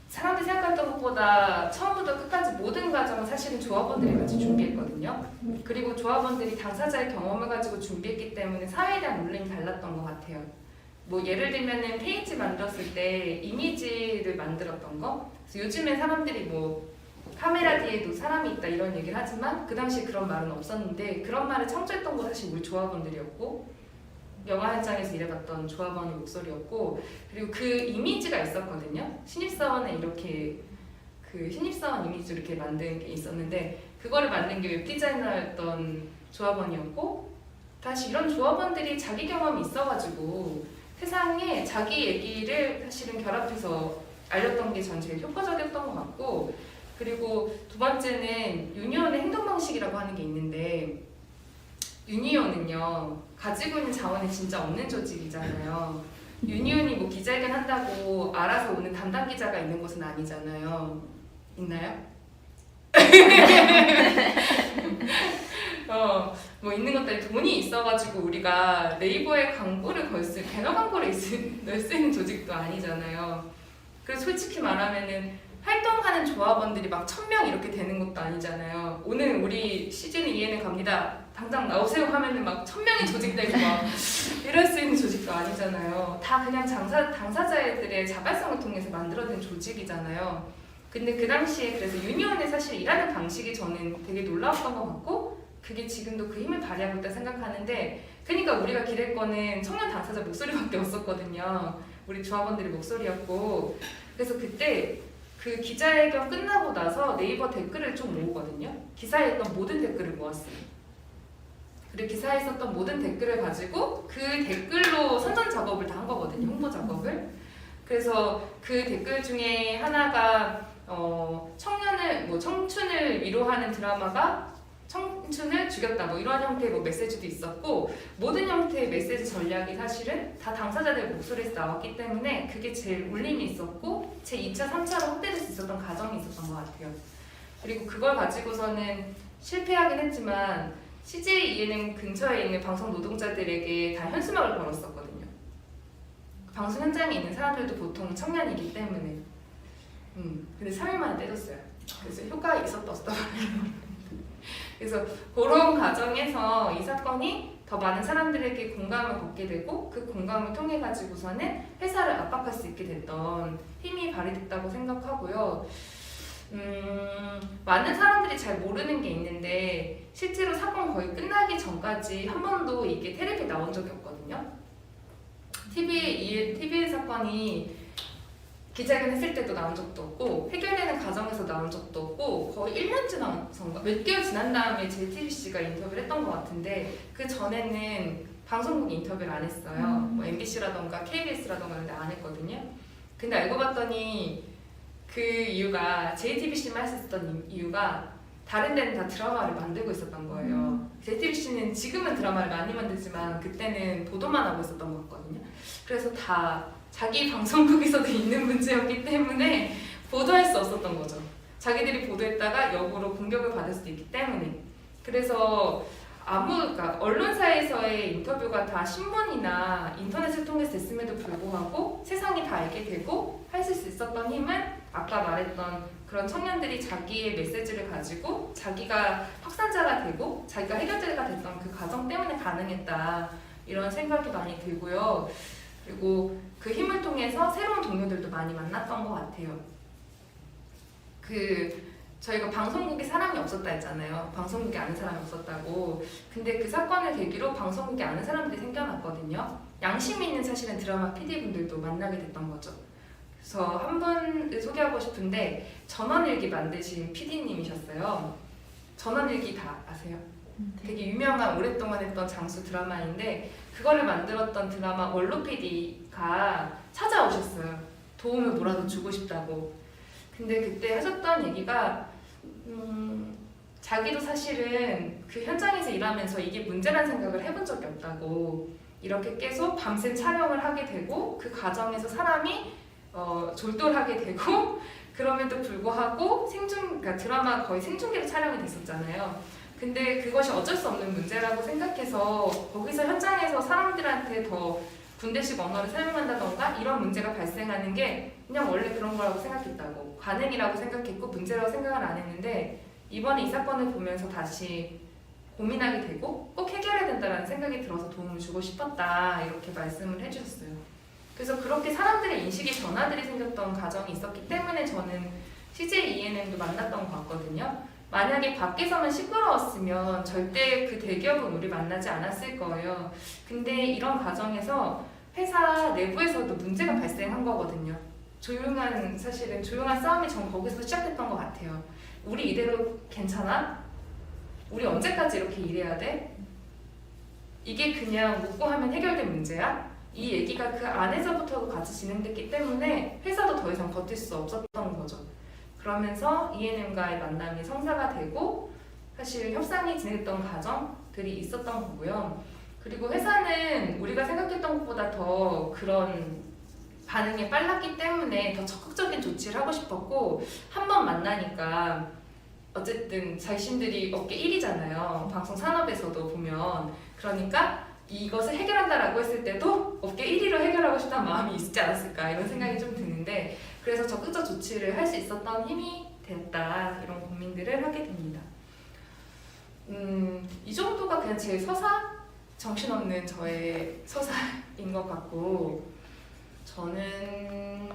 사람들이 생각했던 것보다 처음부터 끝까지 모든 과정을 사실은 조합원들이 같이 준비했거든요. 그리고 조합원들이 당사자의 경험을 가지고 준비했기 때문에 사회에 대한 울림이 달랐던 것 같아요. 뭐 예를 들면은 페이지 만들었을 때 이미지를 만들었던 거. 그래서 요즘에 사람들이 뭐 카메라 뒤에도 사람이 있다 이런 얘기를 하지만, 그 당시에 그런 말은 없었는데, 그런 말을 창조했던 거 사실 우리 조합원들이었고, 영화 현장에서 일해봤던 조합원의 목소리였고, 그리고 그 이미지가 있었거든요. 신입사원에 이렇게 그 신입사원 이미지를 이렇게 만든 게 있었는데, 그거를 만든 게 웹디자이너였던 조합원이었고, 다시 이런 조합원들이 자기 경험이 있어가지고 세상에 자기 얘기를 사실은 결합해서 알렸던 게 전 제일 효과적이었던 것 같고, 그리고 두 번째는 유니온의 행동 방식이라고 하는 게 있는데, 유니온은요 가지고 있는 자원이 진짜 없는 조직이잖아요. 유니온이 뭐 기자회견 한다고 알아서 오는 담당 기자가 있는 곳은 아니잖아요. 있나요? 뭐 있는 것들이 돈이 있어가지고 우리가 네이버에 광고를 배너 광고를 넣을 수 있는 조직도 아니잖아요. 그래서 솔직히 말하면은 활동하는 조합원들이 막 1000명 이렇게 되는 것도 아니잖아요. 오늘 우리 시즌 2에는 갑니다. 당장 나오세요 하면은 막 1000명이 조직되고 막 이럴 수 있는 조직도 아니잖아요. 다 그냥 당사자들의 자발성을 통해서 만들어진 조직이잖아요. 근데 그 당시에 그래서 유니온의 사실 일하는 방식이 저는 되게 놀라웠던 것 같고 그게 지금도 그 힘을 발휘하고 있다 생각하는데 그러니까 우리가 기댈 거는 청년 당사자 목소리밖에 없었거든요. 우리 조합원들의 목소리였고 그래서 그때 그 기자회견 끝나고 나서 네이버 댓글을 좀 모으거든요. 기사에 있던 모든 댓글을 모았어요. 그리고 기사에 있었던 모든 댓글을 가지고 그 댓글로 선전 작업을 다 한 거거든요. 홍보 작업을. 그래서 그 댓글 중에 하나가 청춘을 위로하는 드라마가 청춘을 죽였다 뭐 이런 형태의 뭐 메시지도 있었고 모든 형태의 메시지 전략이 사실은 다 당사자들의 목소리에서 나왔기 때문에 그게 제일 울림이 있었고 제 2차, 3차로 확대될 수 있었던 과정이 있었던 것 같아요. 그리고 그걸 가지고서는 실패하긴 했지만 CJ ENM 근처에 있는 방송 노동자들에게 다 현수막을 걸었었거든요. 방송 현장에 있는 사람들도 보통 청년이기 때문에 근데 3일 만에 떼졌어요. 그래서 효과가 있었다 없었다 그래서 그런 과정에서 이 사건이 더 많은 사람들에게 공감을 갖게 되고 그 공감을 통해 가지고서는 회사를 압박할 수 있게 됐던 힘이 발휘됐다고 생각하고요. 많은 사람들이 잘 모르는 게 있는데 실제로 사건 거의 끝나기 전까지 한 번도 이게 텔레비에 나온 적이 없거든요. TV의 사건이 기자회견 했을 때도 나온 적도 없고 해결되는 과정에서 나온 적도 없고 거의 1년 지나서인가 몇 개월 지난 다음에 JTBC가 인터뷰를 했던 것 같은데 그 전에는 방송국 인터뷰를 안 했어요. 뭐 MBC라던가 KBS라던가 근데 안 했거든요. 근데 알고 봤더니 그 이유가 JTBC만 할 수 있었던 이유가 다른 데는 다 드라마를 만들고 있었던 거예요. JTBC는 지금은 드라마를 많이 만들지만 그때는 보도만 하고 있었던 것 같거든요. 그래서 다 자기 방송국에서도 있는 문제였기 때문에 보도할 수 없었던 거죠. 자기들이 보도했다가 역으로 공격을 받을 수도 있기 때문에. 그래서 그러니까 언론사에서의 인터뷰가 다 신문이나 인터넷을 통해서 됐음에도 불구하고 세상이 다 알게 되고 할 수 있었던 힘은 아까 말했던 그런 청년들이 자기의 메시지를 가지고 자기가 확산자가 되고 자기가 해결자가 됐던 그 과정 때문에 가능했다 이런 생각이 많이 들고요. 그리고 그 힘을 통해서 새로운 동료들도 많이 만났던 것 같아요. 저희가 방송국에 사람이 없었다 했잖아요. 방송국에 아는 사람이 없었다고. 근데 그 사건을 계기로 방송국에 아는 사람들이 생겨났거든요. 양심이 있는 사실은 드라마 PD분들도 만나게 됐던 거죠. 그래서 한 분을 소개하고 싶은데 전원일기 만드신 PD님이셨어요. 전원일기 다 아세요? 되게 유명한 오랫동안 했던 장수 드라마인데 그거를 만들었던 드라마 원로 PD가 찾아오셨어요. 도움을 뭐라도 주고 싶다고. 근데 그때 하셨던 얘기가 자기도 사실은 그 현장에서 일하면서 이게 문제라는 생각을 해본 적이 없다고. 이렇게 계속 밤샘 촬영을 하게 되고 그 과정에서 사람이 졸도하게 되고 그럼에도 불구하고 그러니까 드라마 거의 생중계로 촬영이 됐었잖아요. 근데 그것이 어쩔 수 없는 문제라고 생각해서 거기서 현장에서 사람들한테 더 군대식 언어를 사용한다던가 이런 문제가 발생하는 게 그냥 원래 그런 거라고 생각했다고. 관행이라고 생각했고 문제라고 생각을 안 했는데 이번에 이 사건을 보면서 다시 고민하게 되고 꼭 해결해야 된다는 생각이 들어서 도움을 주고 싶었다 이렇게 말씀을 해주셨어요. 그래서 그렇게 사람들의 인식의 변화들이 생겼던 과정이 있었기 때문에 저는 CJ ENM도 만났던 것 같거든요. 만약에 밖에서만 시끄러웠으면 절대 그 대기업은 우리 만나지 않았을 거예요. 근데 이런 과정에서 회사 내부에서도 문제가 발생한 거거든요. 사실은 조용한 싸움이 전 거기서 시작됐던 것 같아요. 우리 이대로 괜찮아? 우리 언제까지 이렇게 일해야 돼? 이게 그냥 묻고 하면 해결된 문제야? 이 얘기가 그 안에서부터도 같이 진행됐기 때문에 회사도 더 이상 버틸 수 없었던 거죠. 그러면서 ENM과의 만남이 성사가 되고 사실 협상이 진행됐던 과정들이 있었던 거고요. 그리고 회사는 우리가 생각했던 것보다 더 그런 반응이 빨랐기 때문에 더 적극적인 조치를 하고 싶었고 한 번 만나니까 어쨌든 자신들이 업계 1위잖아요. 방송 산업에서도 보면. 그러니까 이것을 해결한다라고 했을 때도 업계 1위로 해결하고 싶다는 마음이 있지 않았을까 이런 생각이 좀 드는데 그래서 적극적 조치를 할 수 있었던 힘이 되었다. 이런 고민들을 하게 됩니다. 이 정도가 그냥 제 서사? 정신없는 저의 서사인 것 같고, 저는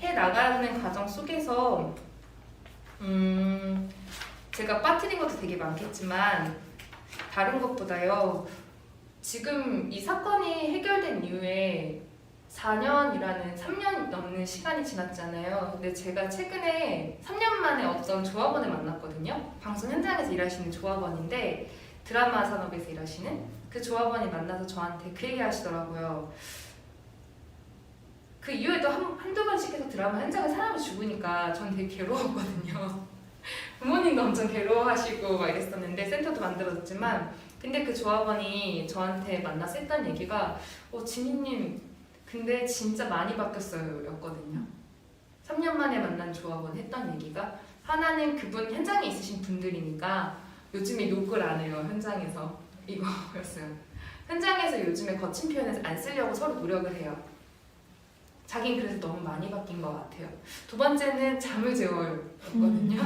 해나가는 과정 속에서 제가 빠뜨린 것도 되게 많겠지만 다른 것보다요, 지금 이 사건이 해결된 이후에 4년이라는 3년 넘는 시간이 지났잖아요. 근데 제가 최근에 3년 만에 어떤 조합원을 만났거든요. 방송 현장에서 일하시는 조합원인데 드라마 산업에서 일하시는 그 조합원이 만나서 저한테 그 얘기 하시더라고요. 그 이후에도 한두 번씩 해서 드라마 현장에 사람이 죽으니까 전 되게 괴로웠거든요. 부모님도 엄청 괴로워하시고 막 이랬었는데 센터도 만들어졌지만, 근데 그 조합원이 저한테 만나서 했던 얘기가 진희님 근데 진짜 많이 바뀌었어요 였거든요. 3년 만에 만난 조합원 했던 얘기가, 하나는 그분 현장에 있으신 분들이니까 요즘에 욕을 안 해요. 현장에서 이거였어요. 현장에서 요즘에 거친 표현을 안 쓰려고 서로 노력을 해요. 자긴 그래서 너무 많이 바뀐 것 같아요. 두 번째는 잠을 재워요 였거든요.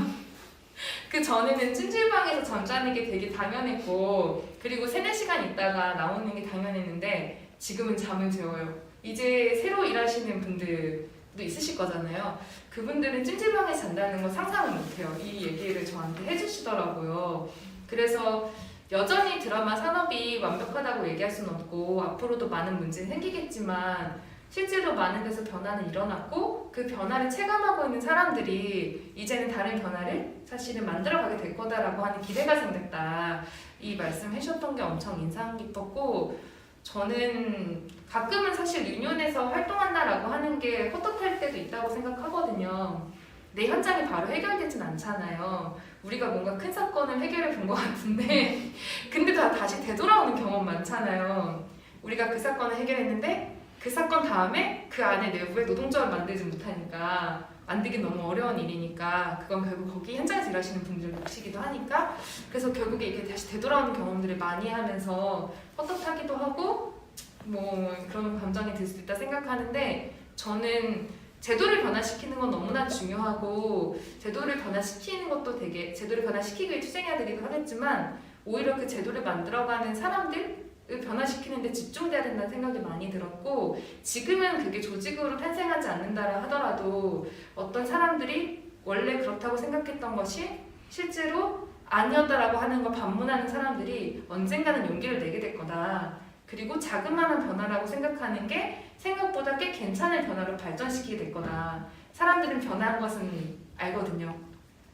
그 전에는 찜질방에서 잠자는 게 되게 당연했고, 그리고 3-4시간 있다가 나오는 게 당연했는데 지금은 잠을 재워요. 이제 새로 일하시는 분들도 있으실 거잖아요. 그분들은 찜질방에서 잔다는 거 상상을 못해요. 이 얘기를 저한테 해주시더라고요. 그래서 여전히 드라마 산업이 완벽하다고 얘기할 수는 없고 앞으로도 많은 문제는 생기겠지만, 실제로 많은 데서 변화는 일어났고 그 변화를 체감하고 있는 사람들이 이제는 다른 변화를 사실은 만들어가게 될 거다라고 하는 기대가 생겼다. 이 말씀 해주셨던 게 엄청 인상 깊었고, 저는 가끔은 사실 유니온에서 활동한다라고 하는 게 헛헛할 때도 있다고 생각하거든요. 내 현장이 바로 해결되진 않잖아요. 우리가 뭔가 큰 사건을 해결해 본 것 같은데 근데 다시 되돌아오는 경험 많잖아요. 우리가 그 사건을 해결했는데 그 사건 다음에 그 안에 내부에 노동조합을 만들지 못하니까, 만들기 너무 어려운 일이니까 그건 결국 거기 현장에서 일하시는 분들 몫이기도 하니까, 그래서 결국에 이게 다시 되돌아오는 경험들을 많이 하면서 헛헛하기도 하고 뭐 그런 감정이 들 수도 있다 생각하는데, 저는 제도를 변화시키는 건 너무나 중요하고 제도를 변화시키는 것도 되게, 제도를 변화시키기 위해 투쟁해야 되기도 하겠지만 오히려 그 제도를 만들어가는 사람들 변화시키는 데 집중돼야 된다는 생각이 많이 들었고, 지금은 그게 조직으로 탄생하지 않는다라 하더라도 어떤 사람들이 원래 그렇다고 생각했던 것이 실제로 아니었다라고 하는 걸 반문하는 사람들이 언젠가는 용기를 내게 될 거다. 그리고 자그마한 변화라고 생각하는 게 생각보다 꽤 괜찮은 변화로 발전시키게 될 거다. 사람들은 변화한 것은 알거든요.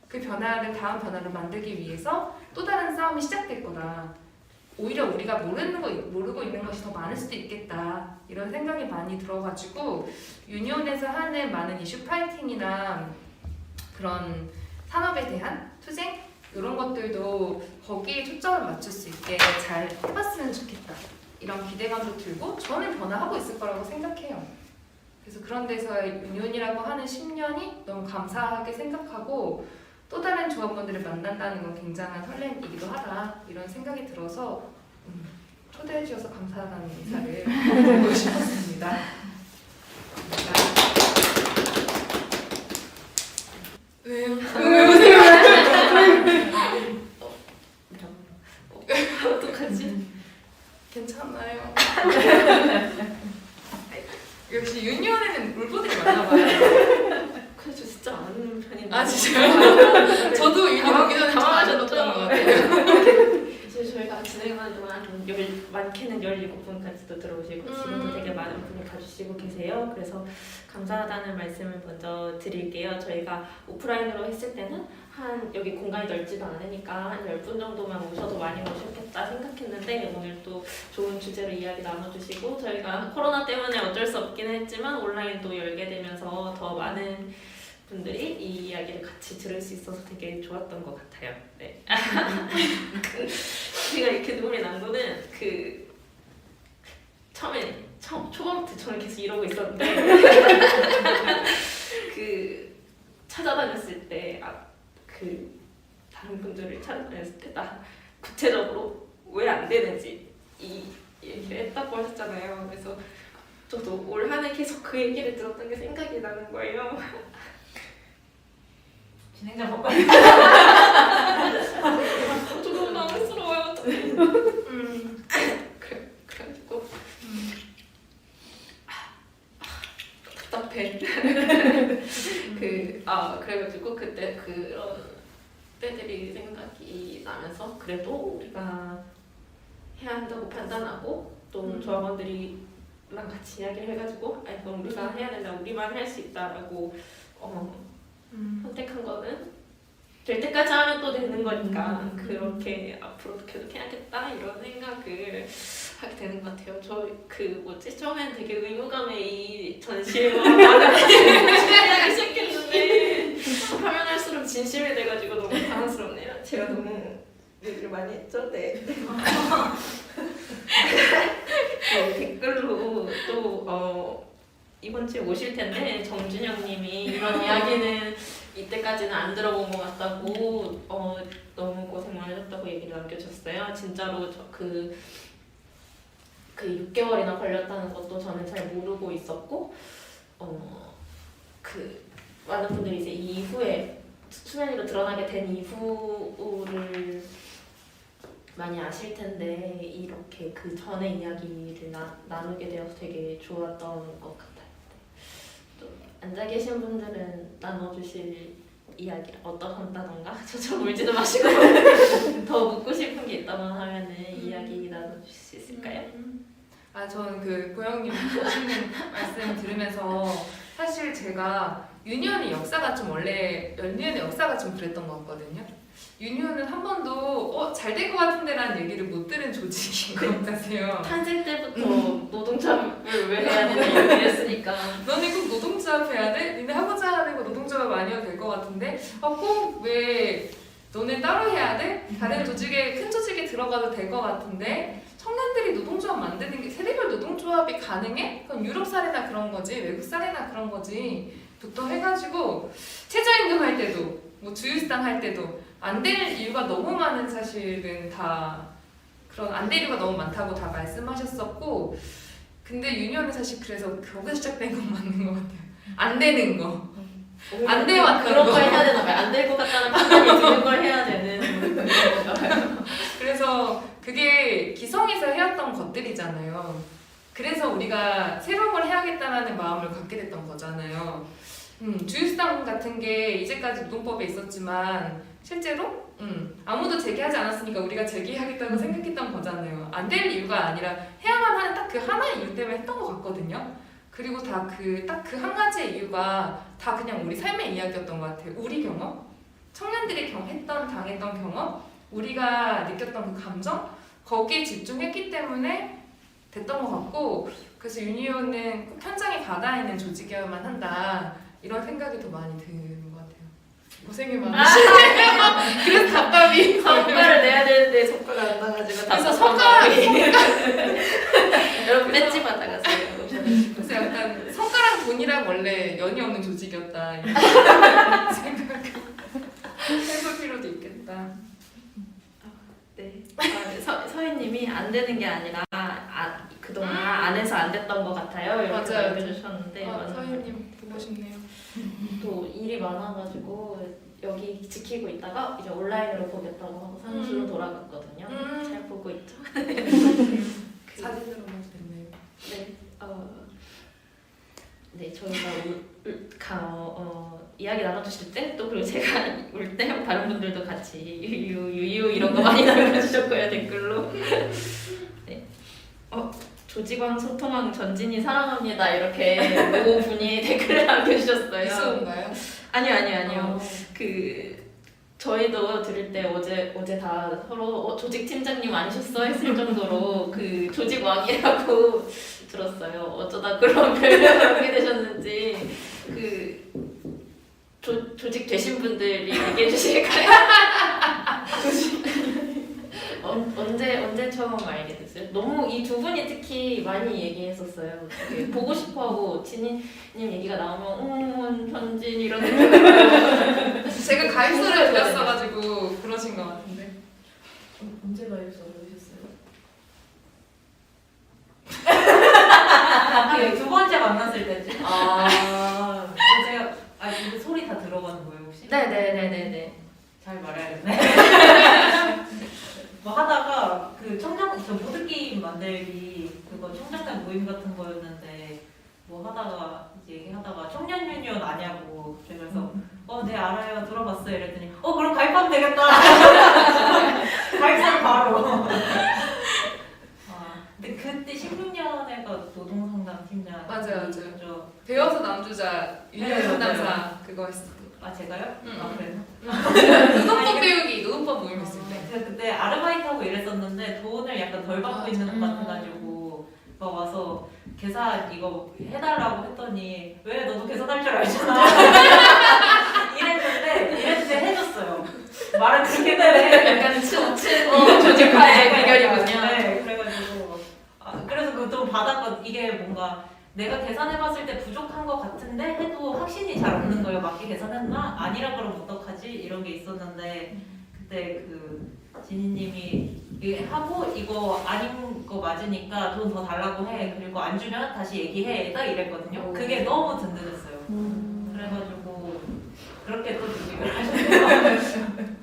그 변화를 다음 변화로 만들기 위해서 또 다른 싸움이 시작될 거다. 오히려 우리가 모르고 있는 것이 더 많을 수도 있겠다. 이런 생각이 많이 들어가지고 유니온에서 하는 많은 이슈 파이팅이나 그런 산업에 대한 투쟁? 이런 것들도 거기에 초점을 맞출 수 있게 잘 해봤으면 좋겠다. 이런 기대감도 들고 저는 변화하고 있을 거라고 생각해요. 그래서 그런 데서 유니온이라고 하는 10년이 너무 감사하게 생각하고, 또 다른 조합원들을 만난다는 건 굉장한 설렘이기도 하다. 이런 생각이 들어서 초대해 주셔서 감사하다는 인사를 드리고 싶었습니다. 왜요? 왜 보세요? 어떡하지? 괜찮아요. 역시 유니온에는 울보들이 많나 봐요. 그래서 진짜 아는 편인데. 아 진짜요? 저도 유니온 오기 전에 좀 아셨던 것 같아요. 이제 저희가 진행하는 동안 많게는 17분까지도 들어오시고 지금도 되게 많은 분이 봐주시고 계세요. 그래서 감사하다는 말씀을 먼저 드릴게요. 저희가 오프라인으로 했을 때는 여기 공간이 넓지도 않으니까 한 10분 정도만 오셔도 많이 오셨겠다 생각했는데, 오늘 또 좋은 주제로 이야기 나눠주시고, 저희가 코로나 때문에 어쩔 수 없긴 했지만 온라인도 열게 되면서 더 많은 분들이 이 이야기를 같이 들을 수 있어서 되게 좋았던 것 같아요. 네. 제가 이렇게 눈물이 난 거는 초반부터 저는 계속 이러고 있었는데 찾아다녔을 때 다른 분들을 찾아다녔을 때 나 구체적으로 왜 안 되는지 이 얘기를 했다고 하셨잖아요. 그래서 저도 올 한 해 계속 그 얘기를 들었던 게 생각이 나는 거예요. 진행자 바꿔. 저 너무 당황스러워요. 그래가지고 답답해. 그래가지고 그때 그런 때들이 생각이 나면서 그래도 우리가 해야 한다고 판단하고 또 조합원들이랑 같이 이야기를 해가지고 아니 그럼 우리가 해야 된다, 우리만 할 수 있다라고 선택한 거는 될 때까지 하면 또 되는 거니까 그렇게 앞으로도 계속 해야겠다 이런 생각을 하게 되는 것 같아요. 저 처음엔 되게 의무감에 이 전시회와 하기 시작했는데 하면 할수록 진심이 돼가지고 너무 당황스럽네요. 제가 너무 얘기를 많이 했죠? 네. 댓글로 또 이번 주에 오실 텐데 정준영님이 이런 이야기는 이때까지는 안 들어본 것 같다고 너무 고생 많으셨다고 얘기를 남겨주셨어요. 진짜로 그 6개월이나 걸렸다는 것도 저는 잘 모르고 있었고 많은 분들이 이제 이후에 수면 위로 드러나게 된 이후를 많이 아실 텐데 이렇게 그 전의 이야기를 나누게 되어서 되게 좋았던 것 같아요. 또 앉아 계신 분들은 나눠주실 이야기 어떠셨다던가 저처럼 울지도 마시고 더 묻고 싶은 게 있다면 하면은 이야기 나눠주실 수 있을까요? 저는 그 고영님 하시는 말씀 들으면서 사실 제가 유니온의 역사가 좀 원래 유니온의 역사가 좀 그랬던 것 같거든요. 유니온은 한 번도 잘 될 것 같은데 라는 얘기를 못 들은 조직인 것 같아요. 탄생 때부터 노동조합을 왜 해야 되나 얘기를 했으니까 너네 꼭 노동조합 해야 돼? 니네 하고자 하는 거 노동조합 아니어도 될 것 같은데 꼭 왜 너네 따로 해야 돼? 다른 조직에 큰 조직에 들어가도 될 것 같은데 청년들이 노동조합 만드는 게 세대별 노동조합이 가능해? 그럼 유럽 사례나 그런 거지 외국 사례나 그런 거지 부터 해가지고 최저임금 할 때도 뭐 주휴수당 할 때도 안 될 이유가 너무 많은 사실은 다 그런 안 될 이유가 너무 많다고 다 말씀하셨었고 근데 유니온은 사실 그래서 거기서 시작된 건 맞는 것 같아요. 안 되는 거. 안 돼왔던 그런 거. 걸 해야 되나 봐요. 안 될 것 같다는 판단이 드는 걸 해야 되는 건가 봐요. 그래서 그게 기성에서 해왔던 것들이잖아요. 그래서 우리가 새로운 걸 해야겠다는 마음을 갖게 됐던 거잖아요. 주휴수당 같은 게 이제까지 노동법에 있었지만 실제로 아무도 제기하지 않았으니까 우리가 제기하겠다고 생각했던 거잖아요. 안 될 이유가 아니라 해야만 하는 딱 그 하나의 이유 때문에 했던 것 같거든요. 그리고 딱 그 한 가지의 이유가 다 그냥 우리 삶의 이야기였던 것 같아요. 우리 경험, 청년들이 당했던 경험, 우리가 느꼈던 그 감정 거기에 집중했기 때문에 됐던 것 같고 그래서 유니온은 꼭 현장에 가다 있는 조직이어야만 한다 이런 생각이 더 많이 드는 것 같아요. 고생이 많으시네요. 그래서 답답이 성과를 내야 되는데 성과가 안 나가지고 그래서 여러분 배지 받아가세요. 그래서 약간 성과랑 돈이랑 원래 연이 없는 조직이었다 이런 생각을 해볼 필요도 있겠다. 네. 서희님이 안 되는 게 아니라 그동안 안에서 안 됐던 것 같아요. 이렇게 맞아요. 알려주셨는데 서희님 보고 싶네요. 또 일이 많아가지고 여기 지키고 있다가 이제 온라인으로 보겠다고 하고 사무실로 돌아갔거든요. 잘 보고 있죠. 사진으로만 됐네요. 네. 네, 저희가 이야기 나눠주실 때 또 그리고 제가 올 때 다른 분들도 같이 유유 이런 거 많이 남겨주셨고요 댓글로. 네. 조직왕 소통왕 전진이 사랑합니다 이렇게 오 분이 댓글을 남겨주셨어요. 이수인가요? 아니요. 저희도 들을 때 어제 다 서로 조직 팀장님 아니셨어 했을 정도로 그 조직왕이라고 들었어요. 어쩌다 그런 별명을 하게 되셨는지 조직 되신 분들이 얘기해 주실까요? 언제 처음 알게 됐어요? 너무 이 두 분이 특히 많이 얘기했었어요. 되게 보고 싶어하고 진희님 얘기가 나오면 전진 이런 제가 가입서를 드렸어가지고 그러신 것 같은데. 언제 가입서 오셨어요? 두 네네네. 잘 말해야겠네. 뭐 하다가 그 저 보드게임 만들기 그거 청장단 모임 같은 거였는데 뭐 하다가 이제 얘기하다가 청년 유니온 아냐고 그래서 네 알아요 들어봤어요 이랬더니 그럼 가입하면 되겠다. 가입상 바로. 근데 그때 16년에가 노동상담 팀장. 맞아요. 저 배워서 남주자 유년 네, 상담사 맞아요. 그거 했을 때. 제가요? 응. 그래서 노동법 배우기, 노동법 모임 했을 때. 제가 그때 아르바이트하고 일했었는데 돈을 약간 덜 받고 맞아. 있는 것 같아가지고 막 와서 계산 이거 해달라고 했더니 왜 너도 계산할 줄 알잖아 이랬는데 해줬어요. 말을 그렇게 해. 약간 조직화의 비결이군요. 네, 그래가지고 그래서 그 돈 받았거든. 이게 뭔가 내가 계산해봤을 때 부족한 것 같은데 해도 확신이 잘 없는 거예요. 맞게 계산했나? 아니라 그러면 어떡하지? 이런 게 있었는데 그때 그 지니님이 이게 하고 이거 아닌 거 맞으니까 돈 더 달라고 해. 그리고 안 주면 다시 얘기해. 딱 이랬거든요. 그게 너무 든든했어요. 그래가지고 그렇게 또 조직을 하셨네요.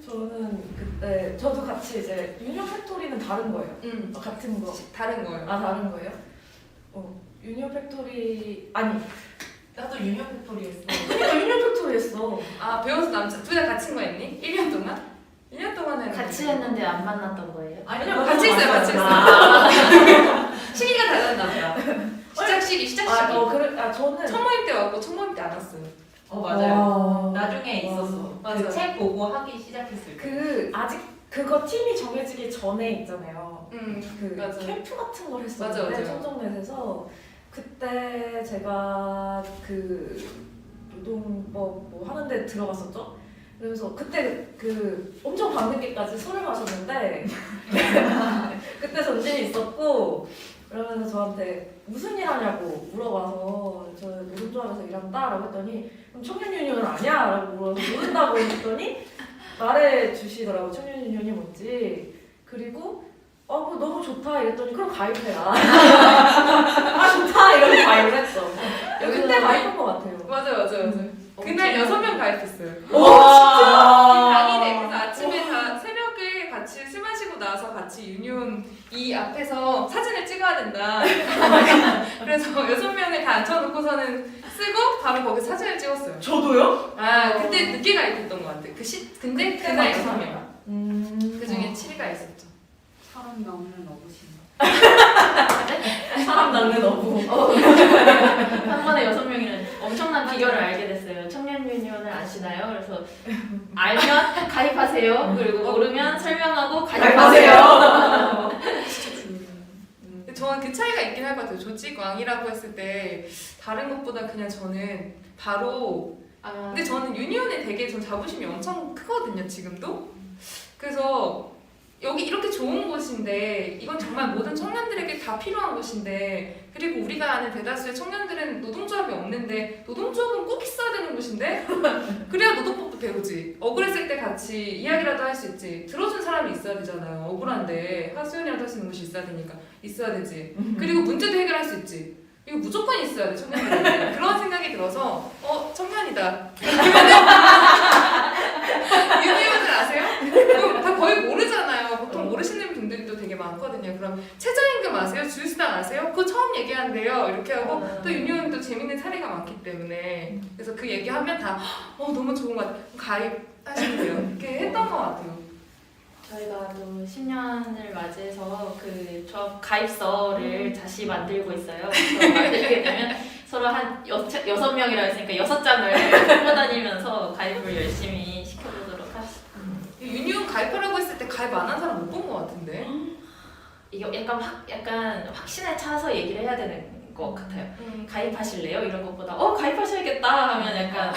저는 그때 저도 같이 이제 유니온 팩토리는 다른 거예요. 같은 거. 다른 거예요. 다른 거예요? 유니온 팩토리 아니 나도 유니온 팩토리 했어. 그러니까 유니온 팩토리 했어. 배워서 남자 둘 다 같이 한 거 했니? 1년 동안? 1년 동안 했는데 같이 했는데 안 만났던 거예요? 아니요, 같이 했어요. 같이 했어요. 시기가 달랐나 보다. 시작 시기. 저는 첫 모임 때 왔고 첫 모임 때 안 왔어요. 맞아요. 나중에 있었어. 맞아. 그 책 보고 하기 시작했을 때. 아직 그거 팀이 정해지기 전에 있잖아요. 그 맞아. 캠프 같은 걸 맞아, 했었는데 맞아요. 청정넷에서 그때 제가 그 노동법 뭐 하는데 들어갔었죠. 그래서 그때 그 엄청 밤늦게까지 술을 마셨는데 그때 전진이 있었고 그러면서 저한테 무슨 일 하냐고 물어봐서 저 노동조합에서 일한다 라고 했더니 그럼 청년유니온 아니야? 라고 물어서 모른다고 했더니 말해주시더라고 청년유니온이 뭔지. 그리고 그거 너무 좋다 이랬더니 그럼 가입해라. 좋다 이러고 가입을 했어. 그때 가입한 것 같아요. 맞아요. 그날 6명 가입했어요. 진짜? 당일에 그래서 아침에 다 새벽에 같이 술 마시고 나서 같이 유니온 이 앞에서 사진을 찍어야 된다. 그래서 6명을 다 앉혀놓고서는 쓰고 바로 거기서 사진을 찍었어요. 저도요? 그때 늦게 가입했던 것 같아. 근데 그날 6명. 그 중에 7위가 있었죠. 사람 나오면 어부신가? 사람 낳는 어부. 한 번에 6명이는 엄청난 비결을 알게 됐어요. 청년 유니온을 아시나요? 그래서 알면 가입하세요. 그리고 모르면 설명하고 가입하세요. 근데 저는 그 차이가 있긴 할 것 같아요. 조직왕이라고 했을 때 다른 것보다 그냥 저는 바로 근데 저는 유니온에 되게 전 자부심이 엄청 크거든요. 지금도. 그래서 여기 이렇게 좋은 곳인데 이건 정말 모든 청년들에게 다 필요한 곳인데 그리고 우리가 아는 대다수의 청년들은 노동조합이 없는데 노동조합은 꼭 있어야 되는 곳인데 그래야 노동법도 배우지. 억울했을 때 같이 이야기라도 할 수 있지. 들어준 사람이 있어야 되잖아요. 억울한데 하수연이라도 할 수 있는 곳이 있어야 되니까 있어야 되지. 그리고 문제도 해결할 수 있지. 이거 무조건 있어야 돼 청년들은. 그런 생각이 들어서 청년이다. 유니온을 아세요? 다 거의 모르잖아요. 보통 모르시는 분들이 또 되게 많거든요. 그럼 최저임금 아세요? 주휴수당 아세요? 그거 처음 얘기한대요. 이렇게 하고 또 유니온도 재밌는 사례가 많기 때문에 그래서 그 얘기하면 다 너무 좋은 것 같아요. 가입하시면 돼요. 이렇게 했던 것 같아요. 저희가 또 10년을 맞이해서 그 조합 가입서를 다시 만들고 있어요. 그래서 만들게 되면 서로 한 6명이라고 했으니까 6장을 풀고 다니면서 가입을 열심히 시켜보도록 하겠습니다. 유니온 가입하라고 했을 때 가입 안 한 사람 못 본 것 같은데. 이게 약간 확신에 차서 얘기를 해야 되는 것 같아요. 가입하실래요? 이런 것보다 가입하셔야겠다 하면 약간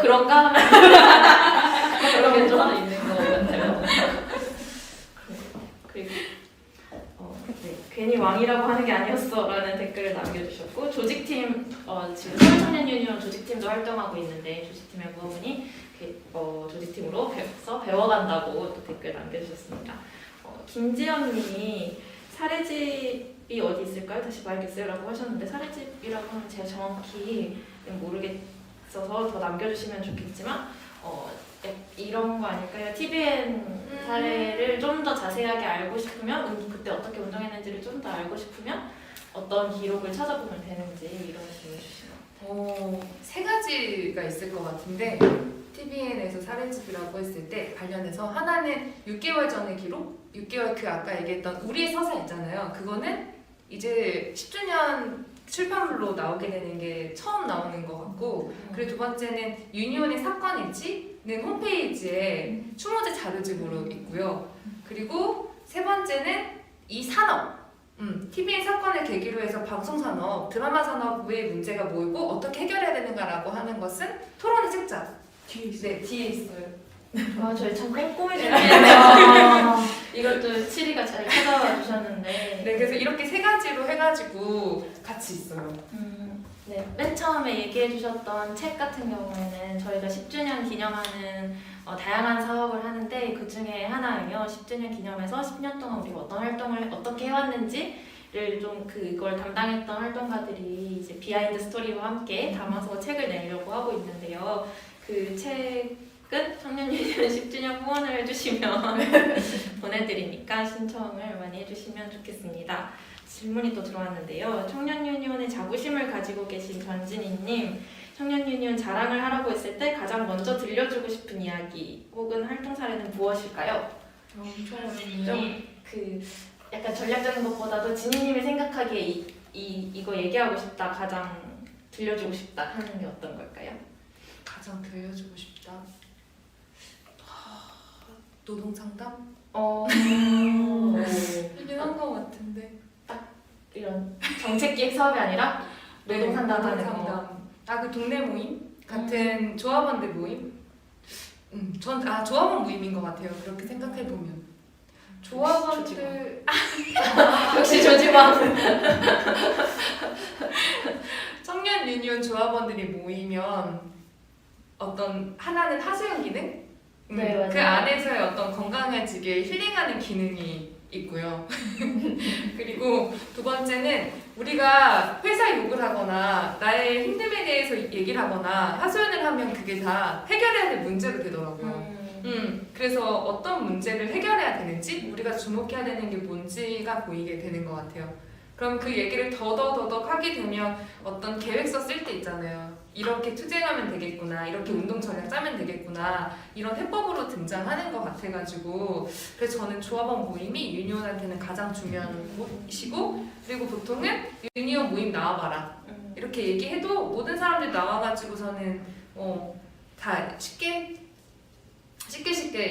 그런가? 그런 게 좀 있는 것 같아요. 그리고 괜히 왕이라고 하는 게 아니었어 라는 댓글을 남겨주셨고 조직팀 지금 서울청년 유니온 조직팀도 활동하고 있는데 조직팀의 부분이 조직팀으로 배워간다고 또 댓글 남겨주셨습니다. 김지연님이 사례집이 어디 있을까요? 다시 봐야겠어요 라고 하셨는데 사례집이라고 하면 제가 정확히 모르겠어요. 있어서 더 남겨주시면 좋겠지만 이런 거 아닐까요? TVN 사례를 좀 더 자세하게 알고 싶으면 그때 어떻게 운동했는지를 좀 더 알고 싶으면 어떤 기록을 찾아보면 되는지 이런 말씀을 주시면 세 가지가 있을 것 같은데 TVN에서 사례집이라고 했을 때 관련해서 하나는 6개월 전의 기록, 6개월 그 아까 얘기했던 우리의 서사 있잖아요. 그거는 이제 10주년 출판물로 나오게 되는 게 처음 나오는 것 같고, 그리고 두 번째는 유니온의 사건 일지는 홈페이지에 추모제 자료집으로 있고요. 그리고 세 번째는 이 산업, TVN 사건을 계기로 해서 방송산업, 드라마 산업의 문제가 뭐고 어떻게 해결해야 되는가라고 하는 것은 토론의 책자. 뒤에 있어요. 저희 참 꼼꼼히 준비했네요. 이것도 7위가 잘 찾아와 주셨는데 네, 그래서 이렇게 세 가지로 해가지고 같이 있어요. 네, 맨 처음에 얘기해 주셨던 책 같은 경우에는 저희가 10주년 기념하는 다양한 사업을 하는데 그 중에 하나예요. 10주년 기념해서 10년 동안 우리가 어떤 활동을 어떻게 해왔는지를 좀 그걸 담당했던 활동가들이 이제 비하인드 스토리와 함께 담아서 책을 내려고 하고 있는데요. 그 책은 청년유니온 10주년 후원을 해주시면 보내드리니까 신청을 많이 해주시면 좋겠습니다. 질문이 또 들어왔는데요. 청년유니온의 자부심을 가지고 계신 전진희님, 청년유니온 자랑을 하라고 했을 때 가장 먼저 들려주고 싶은 이야기 혹은 활동 사례는 무엇일까요? 좀 그 약간 전략적인 것보다도 진희님이 생각하기에 이거 얘기하고 싶다, 가장 들려주고 싶다 하는 게 어떤 걸까요? 가장 들려주고 싶다. 노동상담? 이긴 한 것 같은데. 이런 정책기획 사업이 아니라 노동상담하는 거. 그 동네 모임 같은 조합원들 모임. 전 조합원 모임인 것 같아요. 그렇게 생각해 보면. 조합원들 역시 조직원. 청년 유니온 조합원들이 모이면 어떤 하나는 하수연 기능, 네, 맞아요. 그 안에서의 어떤 건강해지게 힐링하는 기능이 있고요. 그리고 두 번째는 우리가 회사 욕을 하거나 나의 힘듦에 대해서 얘기를 하거나 하소연을 하면 그게 다 해결해야 될 문제로 되더라고요. 그래서 어떤 문제를 해결해야 되는지 우리가 주목해야 되는 게 뭔지가 보이게 되는 것 같아요. 그럼 그 얘기를 더더더덕 하게 되면 어떤 계획서 쓸 때 있잖아요. 이렇게 투쟁하면 되겠구나, 이렇게 운동 전략 짜면 되겠구나, 이런 해법으로 등장하는 것 같아가지고, 그래서 저는 조합원 모임이 유니온한테는 가장 중요한 곳이고, 그리고 보통은 유니온 모임 나와봐라 이렇게 얘기해도 모든 사람들이 나와가지고서는 다 쉽게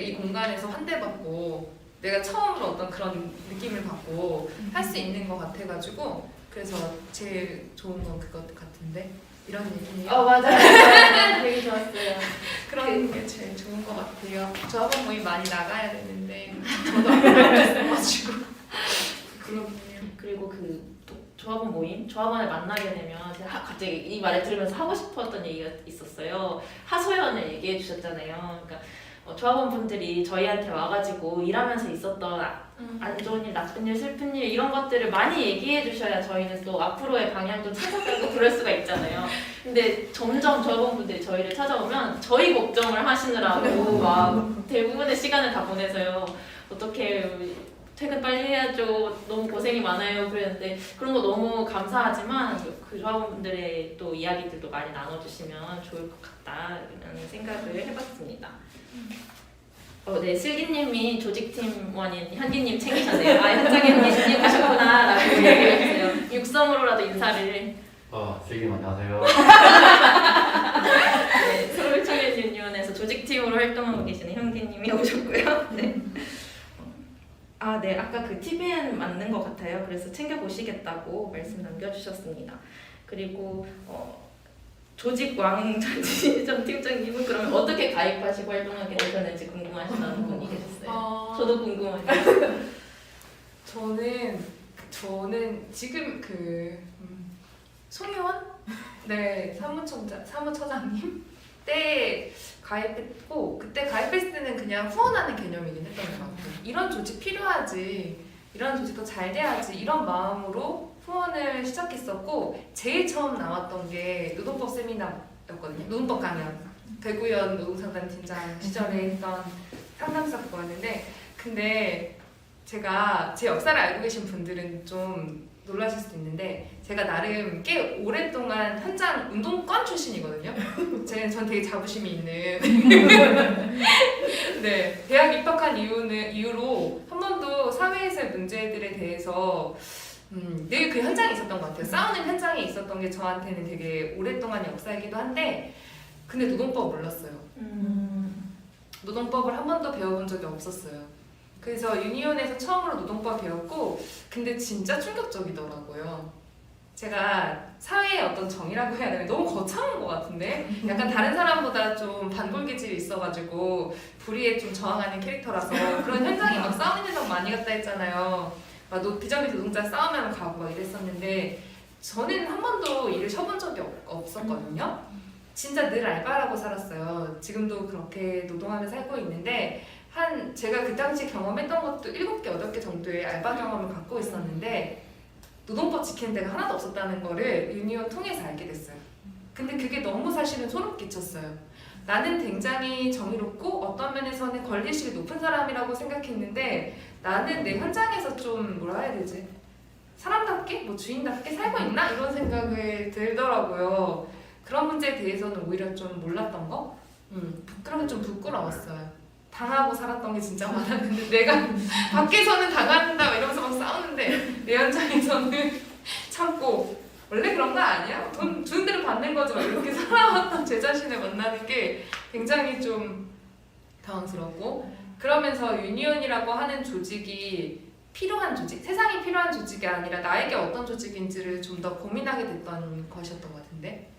이 공간에서 환대받고 내가 처음으로 어떤 그런 느낌을 받고 할 수 있는 것 같아가지고, 그래서 제일 좋은 건 그것 같은데. 이런 얘기예요. 맞아요. 되게 좋았어요. 그런 게 제일 좋은 것 같아요. 조합원 모임 많이 나가야 되는데 저도 안 나가가지고 그렇군요. 그리고 조합원 모임, 조합원을 만나게 되면 제가 갑자기 이 말을 들으면서 하고 싶었던 얘기가 있었어요. 하소연을 얘기해 주셨잖아요. 그러니까 조합원 분들이 저희한테 와가지고 일하면서 있었던 안 좋은 일, 나쁜 일, 슬픈 일 이런 것들을 많이 얘기해 주셔야 저희는 또 앞으로의 방향도 찾아가고 그럴 수가 있잖아요. 근데 점점 조합원분들이 저희를 찾아오면 저희 걱정을 하시느라고 막 대부분의 시간을 다 보내서요. 어떻게 퇴근 빨리 해야죠. 너무 고생이 많아요. 그랬는데 그런 거 너무 감사하지만 그 조합원분들의 또 이야기들도 많이 나눠주시면 좋을 것 같다라는 생각을 해봤습니다. 네, 슬기님이 조직팀원인 현기님 챙기셨네요. 현장에 계시님 하셨구나 라고 얘기해주세요. 육성으로라도 인사를. 슬기님 안녕하세요. 네, 서울청년 유니온에서 조직팀으로 활동하고 계시는 현기님이 오셨고요. 네. 네, 아까 그 TVN 맞는 것 같아요. 그래서 챙겨보시겠다고 말씀 남겨주셨습니다. 그리고 조직왕 전진희 팀장님은 그러면 어떻게 가입하시고 활동하게 되셨는지 궁금하시다는 분이 계셨어요. 저도 궁금해요. 저는 지금 송혜원? 네, 사무처장님 때 가입했고, 그때 가입했을 때는 그냥 후원하는 개념이긴 했던 것 같아요. 이런 조직 필요하지, 이런 조직도 잘 돼야지, 이런 마음으로 후원을 시작했었고, 제일 처음 나왔던 게 노동법 세미나 강연이었거든요. 노동법 강연. 대구현 노동상담 팀장 시절에 했던 상담사였는데, 근데 제가 제 역사를 알고 계신 분들은 좀 놀라실 수도 있는데, 제가 나름 꽤 오랫동안 현장 운동권 출신이거든요. 전 되게 자부심이 있는. 네, 대학 입학한 이후로 한 번도 사회에서의 문제들에 대해서 늘 그 현장에 있었던 것 같아요. 싸우는 현장에 있었던 게 저한테는 되게 오랫동안 역사이기도 한데, 근데 노동법 몰랐어요. 노동법을 한 번도 배워본 적이 없었어요. 그래서 유니온에서 처음으로 노동법 배웠고, 근데 진짜 충격적이더라고요. 제가 사회의 어떤 정의라고 해야 되나, 너무 거창한 것 같은데, 약간 다른 사람보다 좀 반골기질이 있어가지고 불의에 좀 저항하는 캐릭터라서 그런 현장에 막 싸우는 현장 많이 갔다 했잖아요. 막 비정규직 노동자 싸우면 가고 막 이랬었는데, 저는 한 번도 일을 쉬어본 적이 없었거든요. 진짜 늘 알바라고 살았어요. 지금도 그렇게 노동하며 살고 있는데, 제가 그 당시 경험했던 것도 7개, 8개 정도의 알바 경험을 갖고 있었는데, 노동법 지키는 데가 하나도 없었다는 거를 유니온 통해서 알게 됐어요. 근데 그게 너무 사실은 소름 끼쳤어요. 나는 굉장히 정의롭고 어떤 면에서는 권리의식이 높은 사람이라고 생각했는데, 나는 내 현장에서 좀 뭐라 해야 되지? 사람답게? 뭐 주인답게 살고 있나? 이런 생각을 들더라고요. 그런 문제에 대해서는 오히려 좀 몰랐던 거? 그런 게 좀 부끄러웠어요. 당하고 살았던 게 진짜 많았는데, 내가 밖에서는 당한다 이러면서 막 싸우는데 내 현장에서는 참고, 원래 그런 거 아니야? 돈 주는 대로 받는 거지 막 이렇게 살아왔던 제 자신을 만나는 게 굉장히 좀 당황스럽고, 그러면서 유니온이라고 하는 조직이 필요한 조직, 세상이 필요한 조직이 아니라 나에게 어떤 조직인지를 좀 더 고민하게 됐던 것이었던 것 같은데.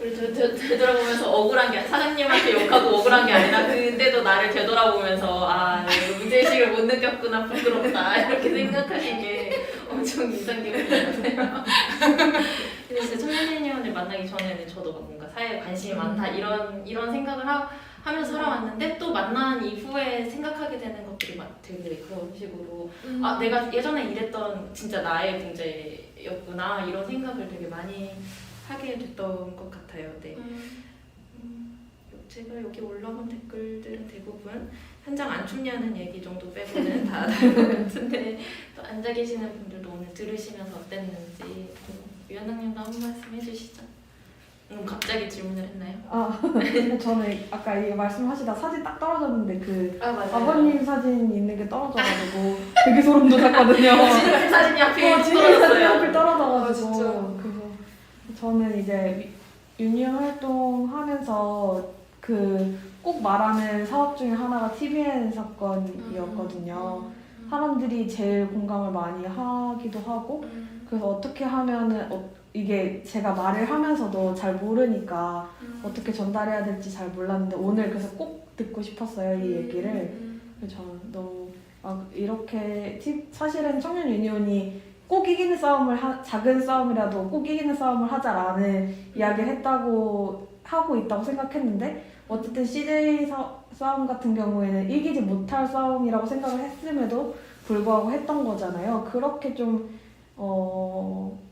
우리 되돌아보면서 억울한 게 사장님한테 욕하고 억울한 게 아니라, 근데도 나를 되돌아보면서 아, 내가 문제의식을 못 느꼈구나, 부끄럽다 이렇게 생각하신 게 엄청 인상 깊은 것 같아요. 근데 진짜 청년유니온을 만나기 전에는 저도 막 뭔가 사회에 관심이 많다 이런 생각을 하면서 살아왔는데, 또 만난 이후에 생각하게 되는 것들이 막 되게 그런 식으로 아, 내가 예전에 일했던 진짜 나의 문제였구나 이런 생각을 되게 많이 하게 됐던 것 같아요. 네. 제가 여기 올라온 댓글들은 대부분 현장 안 춥냐는 얘기 정도 빼고는 다 다른 것 같은데, 또 앉아 계시는 분들도 오늘 들으시면서 어땠는지 위원장님도 한 말씀 해주시죠. 갑자기 질문을 했나요? 저는 아까 이 말씀하시다 사진 딱 떨어졌는데 그 맞아요. 아버님 사진 있는 게 떨어져가지고 되게 소름 돋았거든요. 진짜 사진이 하필 사진이 떨어졌어요. 하필 떨어져가지고. 진짜. 그래서 저는 이제 유니온 활동하면서 그 꼭 말하는 사업 중에 하나가 TVN 사건이었거든요. 사람들이 제일 공감을 많이 하기도 하고, 그래서 어떻게 하면은 이게 제가 말을 하면서도 잘 모르니까 어떻게 전달해야 될지 잘 몰랐는데, 오늘 그래서 꼭 듣고 싶었어요, 이 얘기를. 그래서 저는 너무 이렇게 사실은 청년 유니온이 꼭 이기는 싸움을 작은 싸움이라도 꼭 이기는 싸움을 하자라는 이야기를 하고 있다고 생각했는데, 어쨌든 CJ 싸움 같은 경우에는 이기지 못할 싸움이라고 생각을 했음에도 불구하고 했던 거잖아요. 그렇게 좀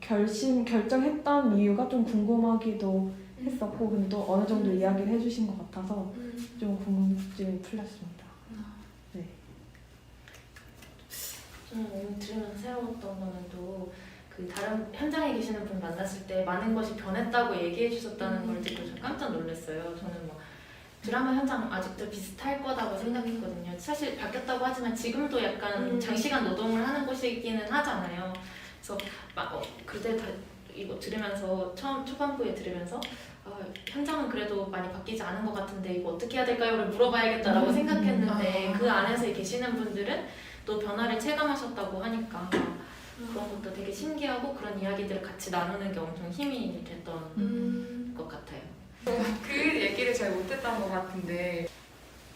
결정했던 이유가 좀 궁금하기도 했었고, 근데 또 어느 정도 이야기를 해주신 것 같아서 좀 궁금증이 풀렸습니다. 네. 저는 오늘 들으면서 새로웠던 거는 또 그 다른 현장에 계시는 분 만났을 때 많은 것이 변했다고 얘기해 주셨다는 걸 듣고 좀 깜짝 놀랐어요. 저는 뭐 드라마 현장 아직도 비슷할 거다고 생각했거든요. 사실 바뀌었다고 하지만 지금도 약간 장시간 노동을 하는 곳이기는 하잖아요. 그래서 그때 이거 들으면서 초반부에 들으면서 현장은 그래도 많이 바뀌지 않은 것 같은데 이거 어떻게 해야 될까요?를 물어봐야겠다라고 생각했는데, 그 안에서 계시는 분들은 또 변화를 체감하셨다고 하니까 그런 것도 되게 신기하고, 그런 이야기들을 같이 나누는 게 엄청 힘이 됐던 것 같아요. 그 얘기를 잘 못했던 것 같은데,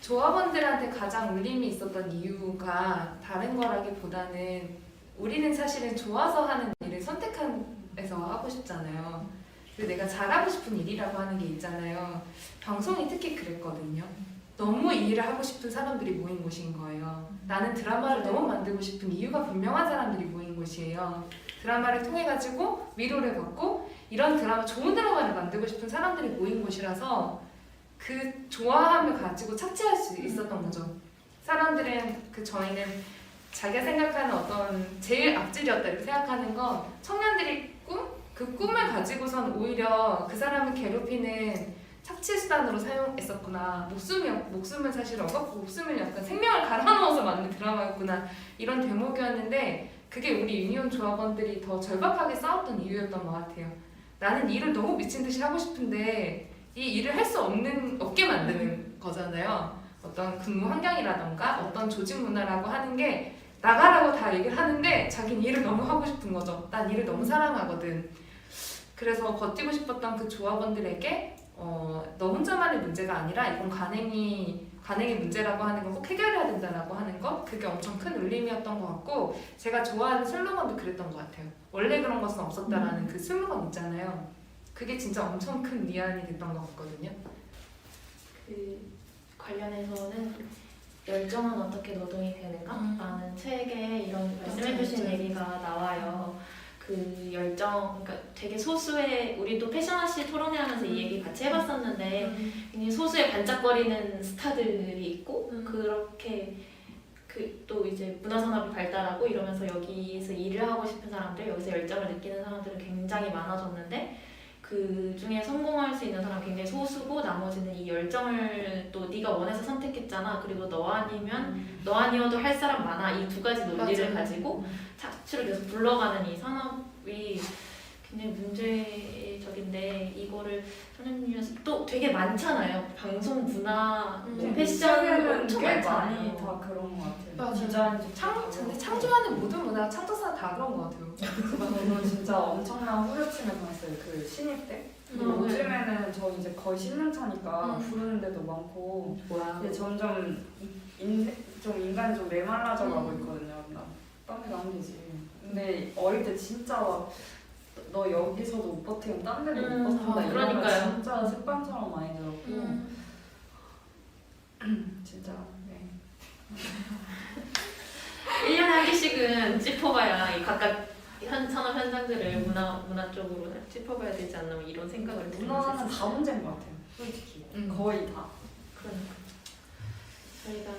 조합원들한테 가장 울림이 있었던 이유가 다른 거라기보다는, 우리는 사실은 좋아서 하는 일을 선택해서 하고 싶잖아요. 그리고 내가 잘하고 싶은 일이라고 하는 게 있잖아요. 방송이 특히 그랬거든요. 너무 이 일을 하고 싶은 사람들이 모인 곳인 거예요. 나는 드라마를 너무 만들고 싶은 이유가 분명한 사람들이 모인 곳이에요. 드라마를 통해 가지고 위로를 받고 이런 드라마, 좋은 드라마를 만들고 싶은 사람들이 모인 곳이라서 그 좋아함을 가지고 착취할 수 있었던 거죠. 사람들은 저희는 자기가 생각하는 어떤 제일 앞질이었다 이렇게 생각하는 건 청년들이 그 꿈을 가지고선 오히려 그 사람을 괴롭히는 착취 수단으로 사용했었구나. 목숨을 사실 억압고 목숨을 약간 생명을 갈아넣어서 만든 드라마였구나. 이런 대목이었는데 그게 우리 유니온 조합원들이 더 절박하게 싸웠던 이유였던 것 같아요. 나는 일을 너무 미친 듯이 하고 싶은데 이 일을 할 수 없게 만드는 거잖아요. 어떤 근무 환경이라던가 어떤 조직 문화라고 하는 게 나가라고 다 얘기를 하는데 자기는 일을 너무 하고 싶은 거죠. 난 일을 너무 사랑하거든. 그래서 버티고 싶었던 그 조합원들에게 너 혼자만의 문제가 아니라 이건 관행의 문제라고 하는 건 꼭 해결해야 된다라고 하는 것, 그게 엄청 큰 울림이었던 것 같고 제가 좋아하는 슬로건도 그랬던 것 같아요. 원래 그런 것은 없었다라는 그 슬로건 있잖아요. 그게 진짜 엄청 큰 위안이 됐던 것 같거든요. 그 관련해서는 열정은 어떻게 노동이 되는가? 라는 책에 이런 말씀해주신 얘기가 나와요. 그 열정, 그러니까 되게 소수의, 우리도 패션아씨 토론회하면서 이 얘기 같이 해봤었는데 굉장히 소수의 반짝거리는 스타들이 있고 그렇게 또 이제 문화산업이 발달하고 이러면서 여기서 일을 하고 싶은 사람들, 여기서 열정을 느끼는 사람들은 굉장히 많아졌는데 그 중에 성공할 수 있는 사람은 굉장히 소수고 나머지는 이 열정을 또 네가 원해서 선택했잖아. 그리고 너 아니어도 할 사람 많아. 이 두 가지 논리를 맞아요. 가지고 착취를 계속 불러가는 이 산업이 굉장히 문제적인데 이거를 선생님이 또 되게 많잖아요. 방송, 문화, 패션 엄청 꽤 많잖아요. 많이 다 그런 것 같아요. 맞아. 디자인 근데 창조하는 모든 문화, 창조사가 다 그런 것 같아요. 저는 진짜 엄청난 후려침을 당했어요. 그 신입 때. 요즘에는 저 이제 거의 10년 차니까 부르는 데도 많고 근데 점점 좀 인간이 좀 메말라져 가고 있거든요. 딴데 가면 되지. 근데 어릴 때 진짜 막 너 여기서도 못 버티면 딴 데도 못 버틴다 이런 거 그러니까요. 진짜 습관처럼 많이 들었고 진짜 네. 1년에 한 개씩은 짚어봐야 이 각각 산업 현장들을 문화 쪽으로 짚어봐야 되지 않나 뭐 이런 생각을 문화는 다 문제인 것 같아요. 솔직히 거의 다. 그러니까 저희가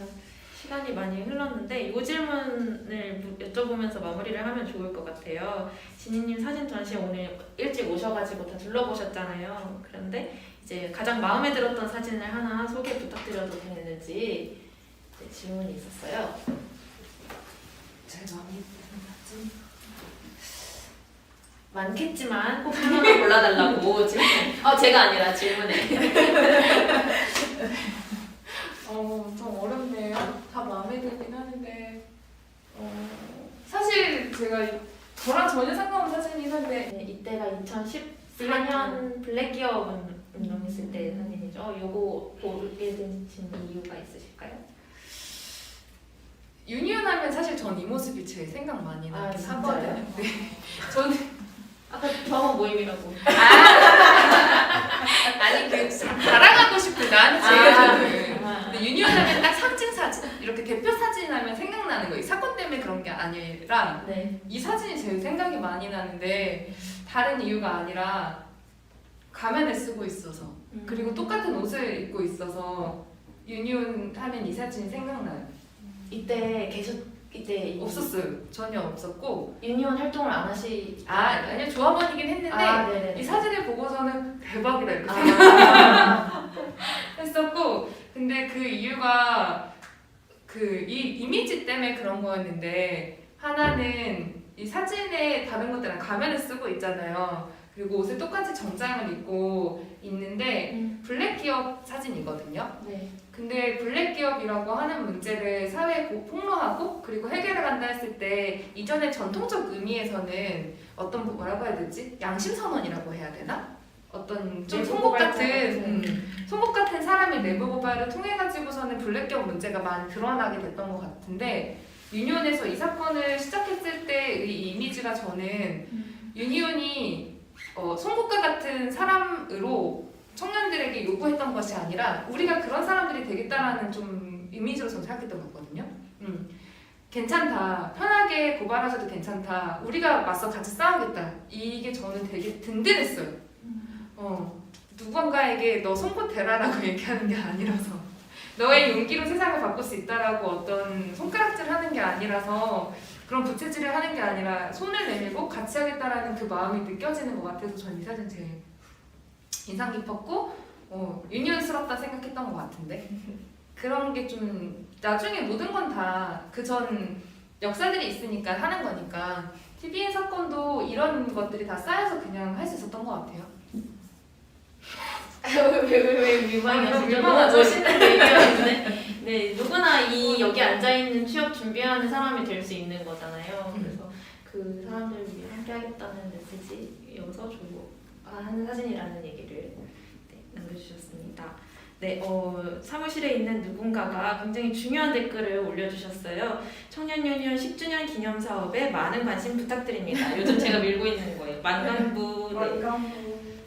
시간이 많이 흘렀는데 이 질문을 여쭤보면서 마무리를 하면 좋을 것 같아요. 진희님 사진 전시회 오늘 일찍 오셔가지고 다 둘러보셨잖아요. 그런데 이제 가장 마음에 들었던 사진을 하나 소개 부탁드려도 되는지 질문이 있었어요. 제일 마음에 드는 사진? 많겠지만 꼭 하나만 골라달라고 질문. 제가 아니라 질문에. 좀 어렵네요. 다 마음에 들긴 하는데 사실 제가 저랑 전혀 상관없는 사진이긴 한데 네, 이때가 2014년 블랙 기업 운동했을 때 사진이죠. 요거 고르게 되신 이유가 있으실까요? 유니온 하면 사실 전 이 모습이 제일 생각 많이 나긴 진짜요? 하거든요. 네. 저는 아까 조합원 모임이라고. 아니 자랑하고 싶은 나한테 제일 근데 유니온 하면 딱 상징 사진 이렇게 대표 사진 하면 생각나는 거. 이 사건 때문에 그런 게 아니라 네. 이 사진이 제일 생각이 많이 나는데 다른 이유가 아니라 가면을 쓰고 있어서 그리고 똑같은 옷을 입고 있어서 유니온 하면 이 사진이 생각나요. 이때 없었어요. 전혀 없었고 유니온 활동을 안 하시. 아니요 조합원이긴 했는데 네네. 이 사진을 보고서는 대박이다 이렇게 했었고 근데 그 이유가 이 이미지 때문에 그런 거였는데 하나는 이 사진에 다른 것들은 가면을 쓰고 있잖아요. 그리고 옷을 똑같이 정장을 입고 있는데 블랙 기업 사진이거든요. 네. 근데 블랙 기업이라고 하는 문제를 사회에 폭로하고 그리고 해결해 간다 했을 때 이전에 전통적 의미에서는 어떤 뭐라고 해야 되지? 양심 선언이라고 해야 되나? 어떤 좀 송곳 같은 사람의 내부 고발을 통해 가지고서는 블랙 기업 문제가 많이 드러나게 됐던 것 같은데 유니온에서 이 사건을 시작했을 때의 이미지가 저는 유니온이 송곳과 같은 사람으로 청년들에게 요구했던 것이 아니라 우리가 그런 사람들이 되겠다라는 좀 이미지로 저는 생각했던 거거든요. 괜찮다. 편하게 고발하셔도 괜찮다. 우리가 맞서 같이 싸우겠다. 이게 저는 되게 든든했어요. 누군가에게 너 송곳 대라라고 얘기하는 게 아니라서 너의 용기로 세상을 바꿀 수 있다라고 어떤 손가락질 하는 게 아니라서 그런 부채질을 하는 게 아니라 손을 내밀고 같이 하겠다라는 그 마음이 느껴지는 것 같아서 전 이 사진 제일 인상 깊었고 유니언스럽다 생각했던 것 같은데 그런 게 좀 나중에 모든 건 다 그 전 역사들이 있으니까 하는 거니까 TVN 사건도 이런 것들이 다 쌓여서 그냥 할 수 있었던 것 같아요. 왜 민망하시죠? 민망하죠. 멋있는 얘기였는데 네, 누구나 여기 앉아있는 취업 준비하는 사람이 될 수 있는 거잖아요. 그래서 그 사람들을 위해 함께하겠다는 메시지여서 좋아하는 사진이라는 얘기를 남겨주셨습니다. 네, 사무실에 있는 누군가가 굉장히 중요한 댓글을 올려주셨어요. 청년유니언 10주년 기념 사업에 많은 관심 부탁드립니다. 요즘 제가 밀고 있는 거예요. 만관부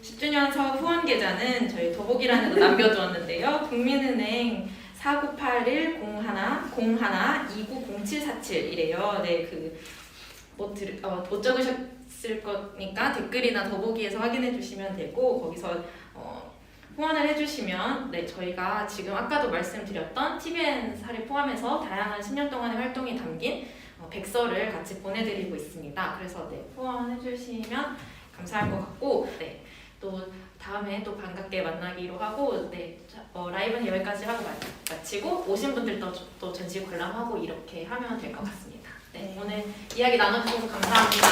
10주년 사업 후원 계좌는 저희 더보기란에도 남겨두었는데요. 국민은행 4981-01-290747이래요. 네, 못 적으셨을 거니까 댓글이나 더보기에서 확인해 주시면 되고 거기서 후원을 해주시면 네, 저희가 지금 아까도 말씀드렸던 TVN 사를 포함해서 다양한 10년 동안의 활동이 담긴 백서를 같이 보내드리고 있습니다. 그래서 네, 후원해주시면 감사할 것 같고 네, 또 다음에 또 반갑게 만나기로 하고 네, 라이브는 여기까지 하고 마치고 오신 분들도 또 전시 관람하고 이렇게 하면 될 것 같습니다. 네, 오늘 이야기 나눠주셔서 감사합니다.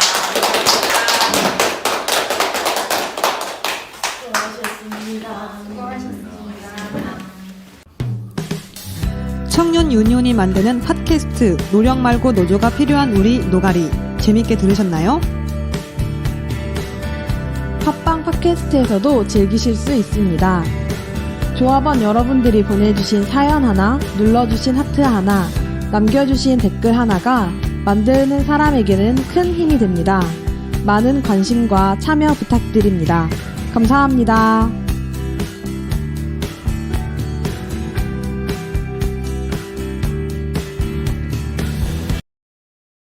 청년 유니온이 만드는 팟캐스트 노력 말고 노조가 필요한 우리 노가리 재밌게 들으셨나요? 팟빵 팟캐스트에서도 즐기실 수 있습니다. 조합원 여러분들이 보내주신 사연 하나, 눌러주신 하트 하나, 남겨주신 댓글 하나가 만드는 사람에게는 큰 힘이 됩니다. 많은 관심과 참여 부탁드립니다. 감사합니다.